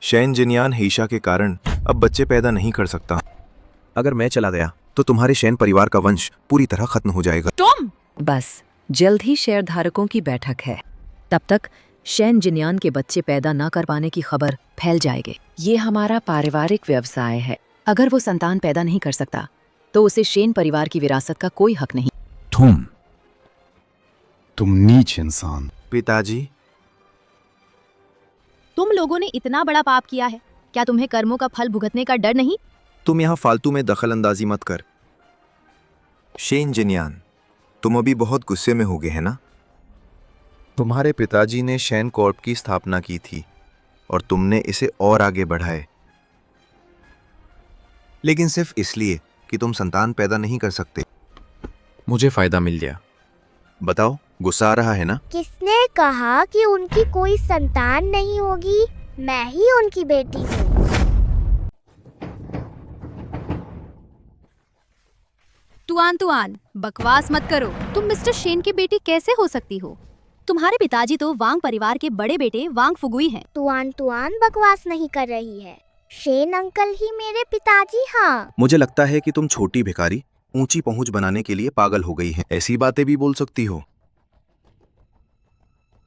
शैन जिनयान हेशा के कारण अब बच्चे पैदा नहीं कर सकता। अगर मैं चला गया तो तुम्हारे शैन परिवार का वंश पूरी तरह खत्म हो जाएगा। तुम बस जल्द ही शेयर धारकों की बैठक है, तब तक शैन जिनयान के बच्चे पैदा न कर पाने की खबर फैल जाएगी। ये हमारा पारिवारिक व्यवसाय है, अगर वो संतान पैदा नहीं कर सकता तो उसे शेन परिवार की विरासत का कोई हक नहीं। तुम नीच इंसान। पिताजी, तुम लोगों ने इतना बड़ा पाप किया है, क्या तुम्हें कर्मों का फल भुगतने का डर नहीं? तुम यहाँ फालतू में दखल अंदाजी मत कर। शेन जिनयान, तुम अभी बहुत गुस्से में हो गए हैं ना? तुम्हारे पिताजी ने शैन कॉर्प की स्थापना की थी और तुमने इसे और आगे बढ़ाए, लेकिन सिर्फ इसलिए कि तुम संतान पैदा नहीं कर सकते। मुझे फायदा मिल गया। बताओ, गुस्सा आ रहा है ना? किसने कहा कि उनकी कोई संतान नहीं होगी? मैं ही उनकी बेटी हूँ। तुआन, बकवास मत करो। तुम मिस्टर शेन की बेटी कैसे हो सकती हो? तुम्हारे पिताजी तो वांग परिवार के बड़े बेटे वांग फुगुई हैं। तुआन बकवास नहीं कर रही है। शेन अंकल ही मेरे पिताजी। हाँ, मुझे लगता है कि तुम छोटी भिखारी ऊंची पहुंच बनाने के लिए पागल हो गई है। ऐसी बातें भी बोल सकती हो?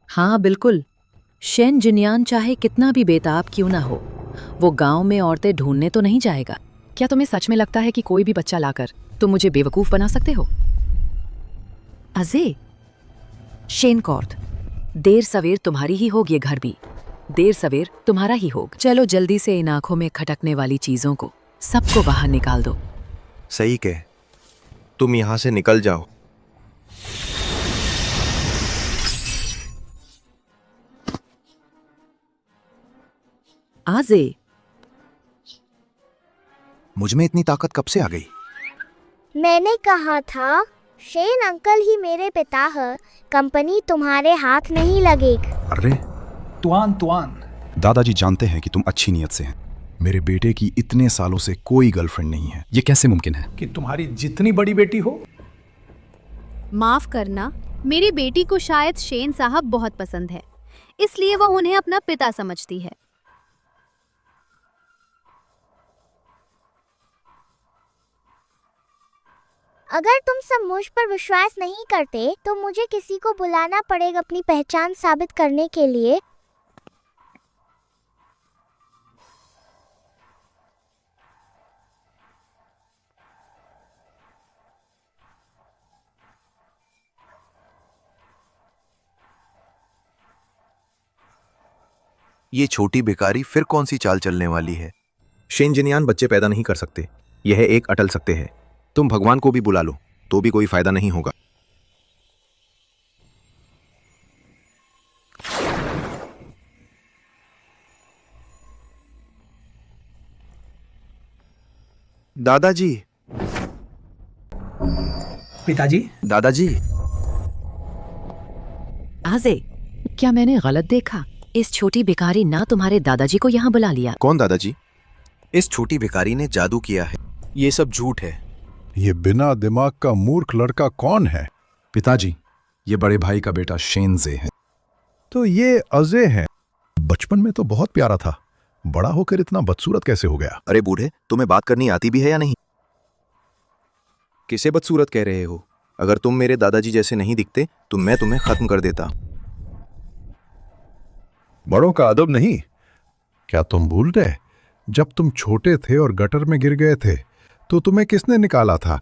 हाँ बिल्कुल, शैन जिनयान चाहे कितना भी बेताब क्यों ना हो, वो गांव में औरतें ढूंढने तो नहीं जाएगा। क्या तुम्हें सच में लगता है कि कोई भी बच्चा लाकर तुम मुझे बेवकूफ बना सकते हो? अजय, शेन कॉर्ट, देर सवेर तुम्हारी ही होगी, ये घर भी देर सवेर तुम्हारा ही होगा। चलो जल्दी से इन आंखों में खटकने वाली चीजों को सबको बाहर निकाल दो। सही कह, तुम यहां से निकल जाओ। आजे, मुझ में इतनी ताकत कब से आ गई? मैंने कहा था शेन अंकल ही मेरे पिता है, कंपनी तुम्हारे हाथ नहीं लगेगी। अरे तुआन दादाजी जानते हैं कि तुम अच्छी नीयत से हैं। मेरे बेटे की इतने सालों से कोई गर्लफ्रेंड नहीं है। ये कैसे मुमकिन है? कि तुम्हारी जितनी बड़ी बेटी हो। माफ करना, मेरी बेटी को शायद शेन साहब बहुत पसंद है, इसलिए वह उन्हें अपना पिता समझती है। अगर तुम सब मुझ पर विश्वास नहीं करते तो मुझे किसी को बुलाना पड़ेगा अपनी पहचान साबित करने के लिए। ये छोटी बेकारी फिर कौन सी चाल चलने वाली है? शेन जिनियान बच्चे पैदा नहीं कर सकते, यह एक अटल सकते हैं। तुम भगवान को भी बुला लो तो भी कोई फायदा नहीं होगा। दादाजी, पिताजी, दादाजी। आजे, क्या मैंने गलत देखा? इस छोटी भिखारी ना तुम्हारे दादाजी को यहाँ बुला लिया। कौन दादाजी? इस छोटी भिखारी ने जादू किया है। ये सब झूठ है। ये बिना दिमाग का मूर्ख लड़का कौन है? पिताजी, ये बड़े भाई का बेटा शेनजे है। तो ये अजय है। बचपन में तो बहुत प्यारा था, बड़ा होकर इतना बदसूरत कैसे हो गया? अरे बूढ़े, तुम्हें बात करनी आती भी है या नहीं? किसे बदसूरत कह रहे हो? अगर तुम मेरे दादाजी जैसे नहीं दिखते तो मैं तुम्हें खत्म कर देता। बड़ों का अदब नहीं। क्या तुम भूल गए जब तुम छोटे थे और गटर में गिर गए थे तो तुम्हें किसने निकाला था?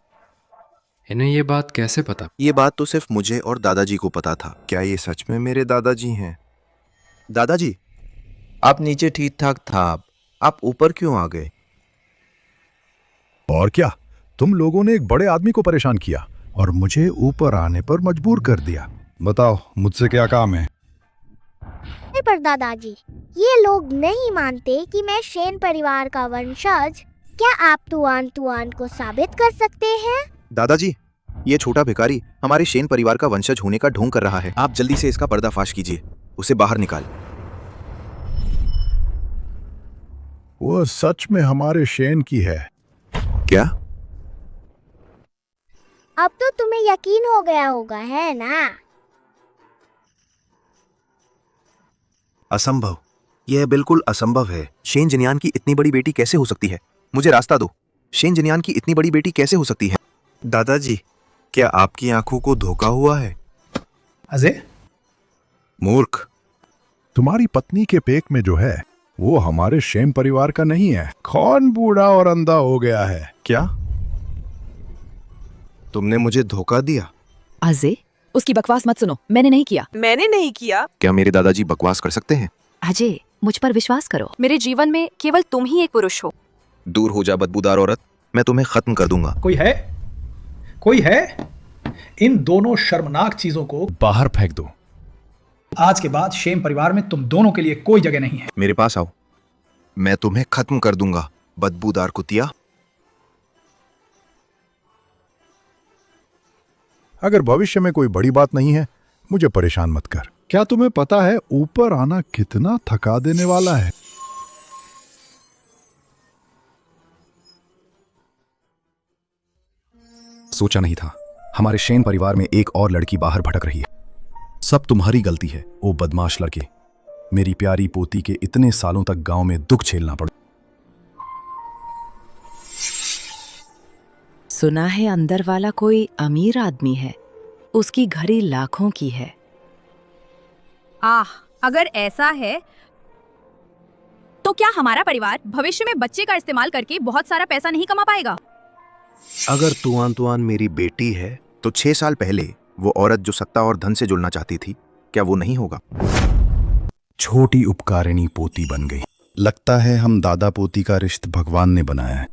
इन्हें ये बात कैसे पता? ये बात तो सिर्फ मुझे और दादाजी को पता था। क्या ये सच में मेरे दादाजी हैं? दादाजी, आप नीचे ठीक ठाक था, आप ऊपर क्यों आ गए? और क्या, तुम लोगों ने एक बड़े आदमी को परेशान किया और मुझे ऊपर आने पर मजबूर कर दिया। बताओ, मुझसे क्या काम है? पर दादाजी, ये लोग नहीं मानते कि मैं शेन परिवार का वंशज। क्या आप तुआन को साबित कर सकते हैं? दादाजी, ये छोटा भिखारी हमारे शेन परिवार का वंशज होने का ढोंग कर रहा है। आप जल्दी से इसका पर्दाफाश कीजिए, उसे बाहर निकाल। वो सच में हमारे शेन की है क्या? अब तो तुम्हें यकीन हो गया होगा, है ना? असंभव, यह बिल्कुल असंभव है। शेन जिनियान की इतनी बड़ी बेटी कैसे हो सकती है? मुझे रास्ता दो। शेन जिनियान की इतनी बड़ी बेटी कैसे हो सकती है? दादाजी, क्या आपकी आंखों को धोखा हुआ है? अजय, मूर्ख। तुम्हारी पत्नी के पेट में जो है वो हमारे शेन परिवार का नहीं है। कौन बूढ़ा और अंधा हो गया है? क्या तुमने मुझे धोखा दिया? अजय, उसकी बकवास मत सुनो, मैंने नहीं किया। मैंने नहीं किया। क्या मेरे दादाजी बकवास कर सकते हैं? अजय, मुझ पर विश्वास करो। मेरे जीवन में केवल तुम ही एक पुरुष हो। दूर हो जा बदबूदार औरत, मैं तुम्हें खत्म कर दूंगा। कोई है? इन दोनों शर्मनाक चीजों को बाहर फेंक दो। आज के बाद शेन परिवार में तुम दोनों के लिए कोई जगह नहीं है। मेरे पास आओ, मैं तुम्हें खत्म कर दूंगा, बदबूदार कुतिया। अगर भविष्य में कोई बड़ी बात नहीं है, मुझे परेशान मत कर। क्या तुम्हें पता है ऊपर आना कितना थका देने वाला है? सोचा नहीं था हमारे शेन परिवार में एक और लड़की बाहर भटक रही है। सब तुम्हारी गलती है, ओ बदमाश लड़के। मेरी प्यारी पोती के इतने सालों तक गांव में दुख झेलना पड़ा। सुना है अंदर वाला कोई अमीर आदमी है, उसकी घड़ी लाखों की है। अगर ऐसा है तो क्या हमारा परिवार भविष्य में बच्चे का इस्तेमाल करके बहुत सारा पैसा नहीं कमा पाएगा? अगर तुआन मेरी बेटी है तो 6 साल पहले वो औरत जो सत्ता और धन से जुड़ना चाहती थी, क्या वो नहीं होगा? छोटी उपकारिणी पोती बन गई। लगता है हम दादा पोती का रिश्ता भगवान ने बनाया है।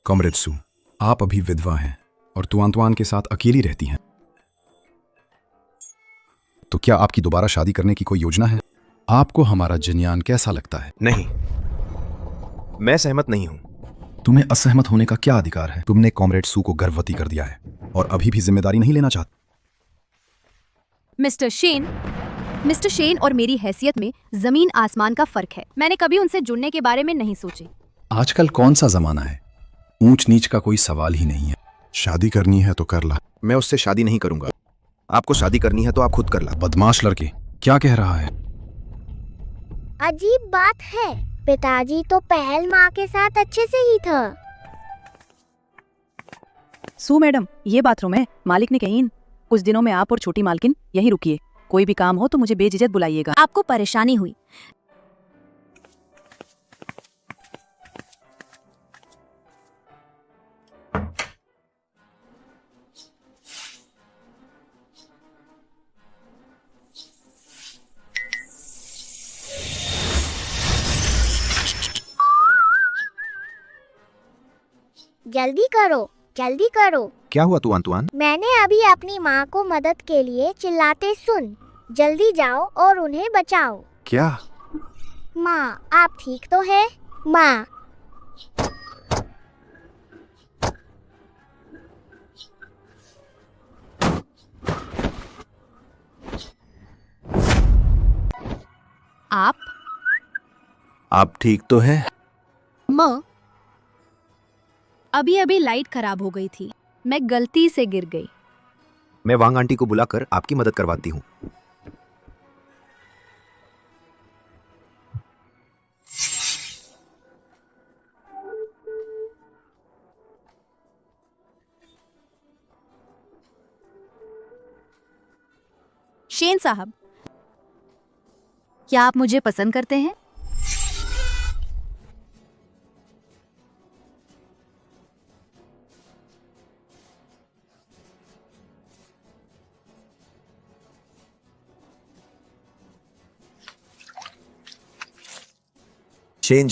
कॉमरेड सू, आप अभी विधवा हैं और तुआन के साथ अकेली रहती हैं। तो क्या आपकी दोबारा शादी करने की कोई योजना है? आपको हमारा जिनियान कैसा लगता है? नहीं, मैं सहमत नहीं हूँ। तुम्हें असहमत होने का क्या अधिकार है? तुमने कॉमरेड सू को गर्भवती कर दिया है और अभी भी जिम्मेदारी नहीं लेना चाहते। मिस्टर शेन और मेरी हैसियत में जमीन आसमान का फर्क है। मैंने कभी उनसे जुड़ने के बारे में नहीं सोची। आजकल कौन सा जमाना है, ऊंच नीच का कोई सवाल ही नहीं है। शादी करनी है तो कर ला। मैं उससे शादी नहीं करूंगा। आपको शादी करनी है तो आप खुद कर ला। बदमाश लड़के, क्या कह रहा है? अजीब बात है, पिताजी तो पहल माँ के साथ अच्छे से ही था। सू मैडम, ये बाथरूम है, मालिक ने कहीं कुछ दिनों में आप और छोटी मालकिन यहीं रुकिए। कोई भी काम हो तो मुझे बेझिझक बुलाइएगा। आपको परेशानी हुई? जल्दी करो, जल्दी करो। क्या हुआ तुआन? मैंने अभी अपनी माँ को मदद के लिए चिल्लाते सुन। जल्दी जाओ और उन्हें बचाओ। क्या? माँ, आप ठीक तो है? माँ। आप ठीक तो है? माँ, अभी लाइट खराब हो गई थी, मैं गलती से गिर गई। मैं वांग आंटी को बुलाकर आपकी मदद करवाती हूँ। शेन साहब, क्या आप मुझे पसंद करते हैं? शेन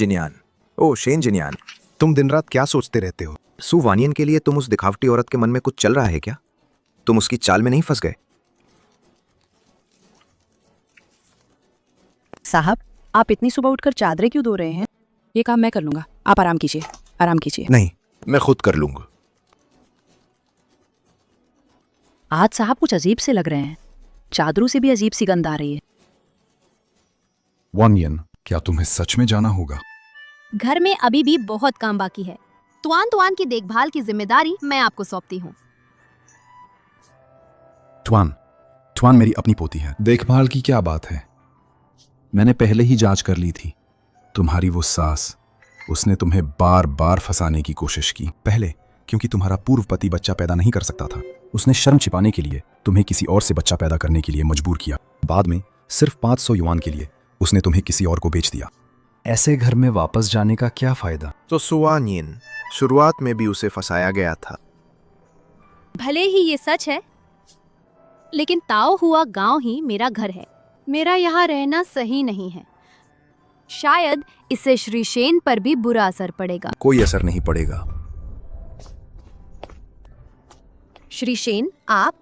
जिनियान, तुम दिन रात क्या सोचते रहते हो? सू वानियन के लिए तुम उस दिखावटी औरत के मन में कुछ चल रहा है क्या? तुम उसकी चाल में नहीं फंस गए? साहब, आप इतनी सुबह उठकर चादरें क्यों धो रहे हैं? ये काम मैं कर लूंगा, आप आराम कीजिए, आराम कीजिए। नहीं, मैं खुद कर लूंगा। आज साहब कुछ अजीब से लग रहे हैं, चादरों से भी अजीब सी गंध आ रही है। वानियन, क्या तुम्हें सच में जाना होगा? घर में अभी भी बहुत काम बाकी है। तुआन की देखभाल की जिम्मेदारी मैं आपको सौंपती हूँ। ट्वान मेरी अपनी पोती है। देखभाल की क्या बात है? मैंने पहले ही जांच कर ली थी। तुम्हारी वो सास, उसने तुम्हें बार बार फंसाने की कोशिश की। पहले क्योंकि तुम्हारा पूर्व पति बच्चा पैदा नहीं कर सकता था, उसने शर्म छिपाने के लिए तुम्हें किसी और से बच्चा पैदा करने के लिए मजबूर किया। बाद में सिर्फ 500 युआन के लिए उसने तुम्हें किसी और को बेच दिया। ऐसे घर में वापस जाने का क्या फायदा? तो सुवानियन, शुरुआत में भी उसे फंसाया गया था। भले ही ये सच है, लेकिन ताओ हुआ गांव ही मेरा घर है। मेरा यहाँ रहना सही नहीं है। शायद इससे श्री शेन पर भी बुरा असर पड़ेगा। कोई असर नहीं पड़ेगा। श्री शेन, आप?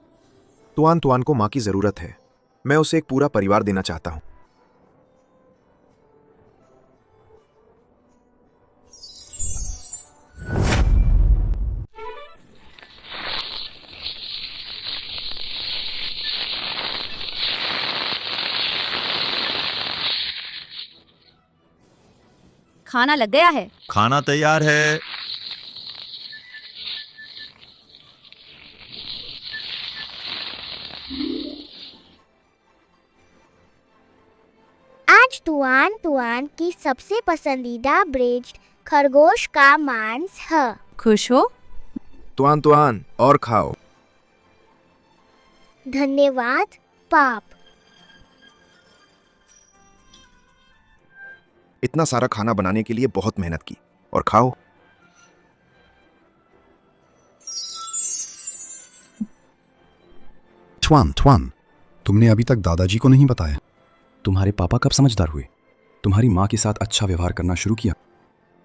तुआन को माँ की जरूरत है। मैं उसे एक पूरा परिवार देना चाहता हूँ। खाना लग गया है। खाना तैयार है। आज तुआन की सबसे पसंदीदा ब्रेज्ड खरगोश का मांस है। खुश हो? तुआन और खाओ। धन्यवाद पाप। इतना सारा खाना बनाने के लिए बहुत मेहनत की, और खाओ। ट्वान, तुमने अभी तक दादाजी को नहीं बताया। तुम्हारे पापा कब समझदार हुए? तुम्हारी माँ के साथ अच्छा व्यवहार करना शुरू किया?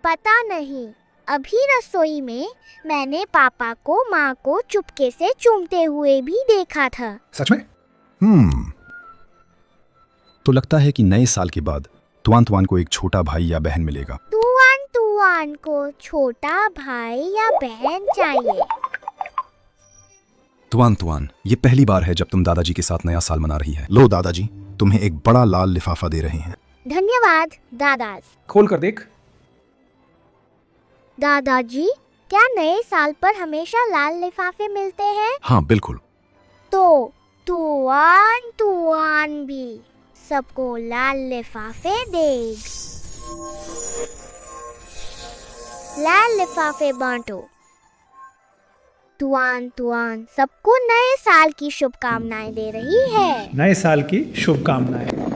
पता नहीं, अभी रसोई में मैंने पापा को माँ को चुपके से चूमते हुए भी देखा था। सच में? तो लगता है कि नए साल के बाद तुआन को एक छोटा भाई या बहन मिलेगा। तुआन तुआन को छोटा भाई या बहन चाहिए? तुआन तुआन, ये पहली बार है जब तुम दादाजी के साथ नया साल मना रही है। लो दादाजी, तुम्हें एक बड़ा लाल लिफाफा दे रहे हैं। धन्यवाद दादाज। खोल कर देख। दादाजी, क्या नए साल पर हमेशा लाल लिफाफे मिलते हैं? हाँ बिल्कुल। तो तुआन तुआन भी सबको लाल लिफाफे देग। लाल लिफाफे बांटो। तुआन तुआन सबको नए साल की शुभकामनाएं दे रही है। नए साल की शुभकामनाएं।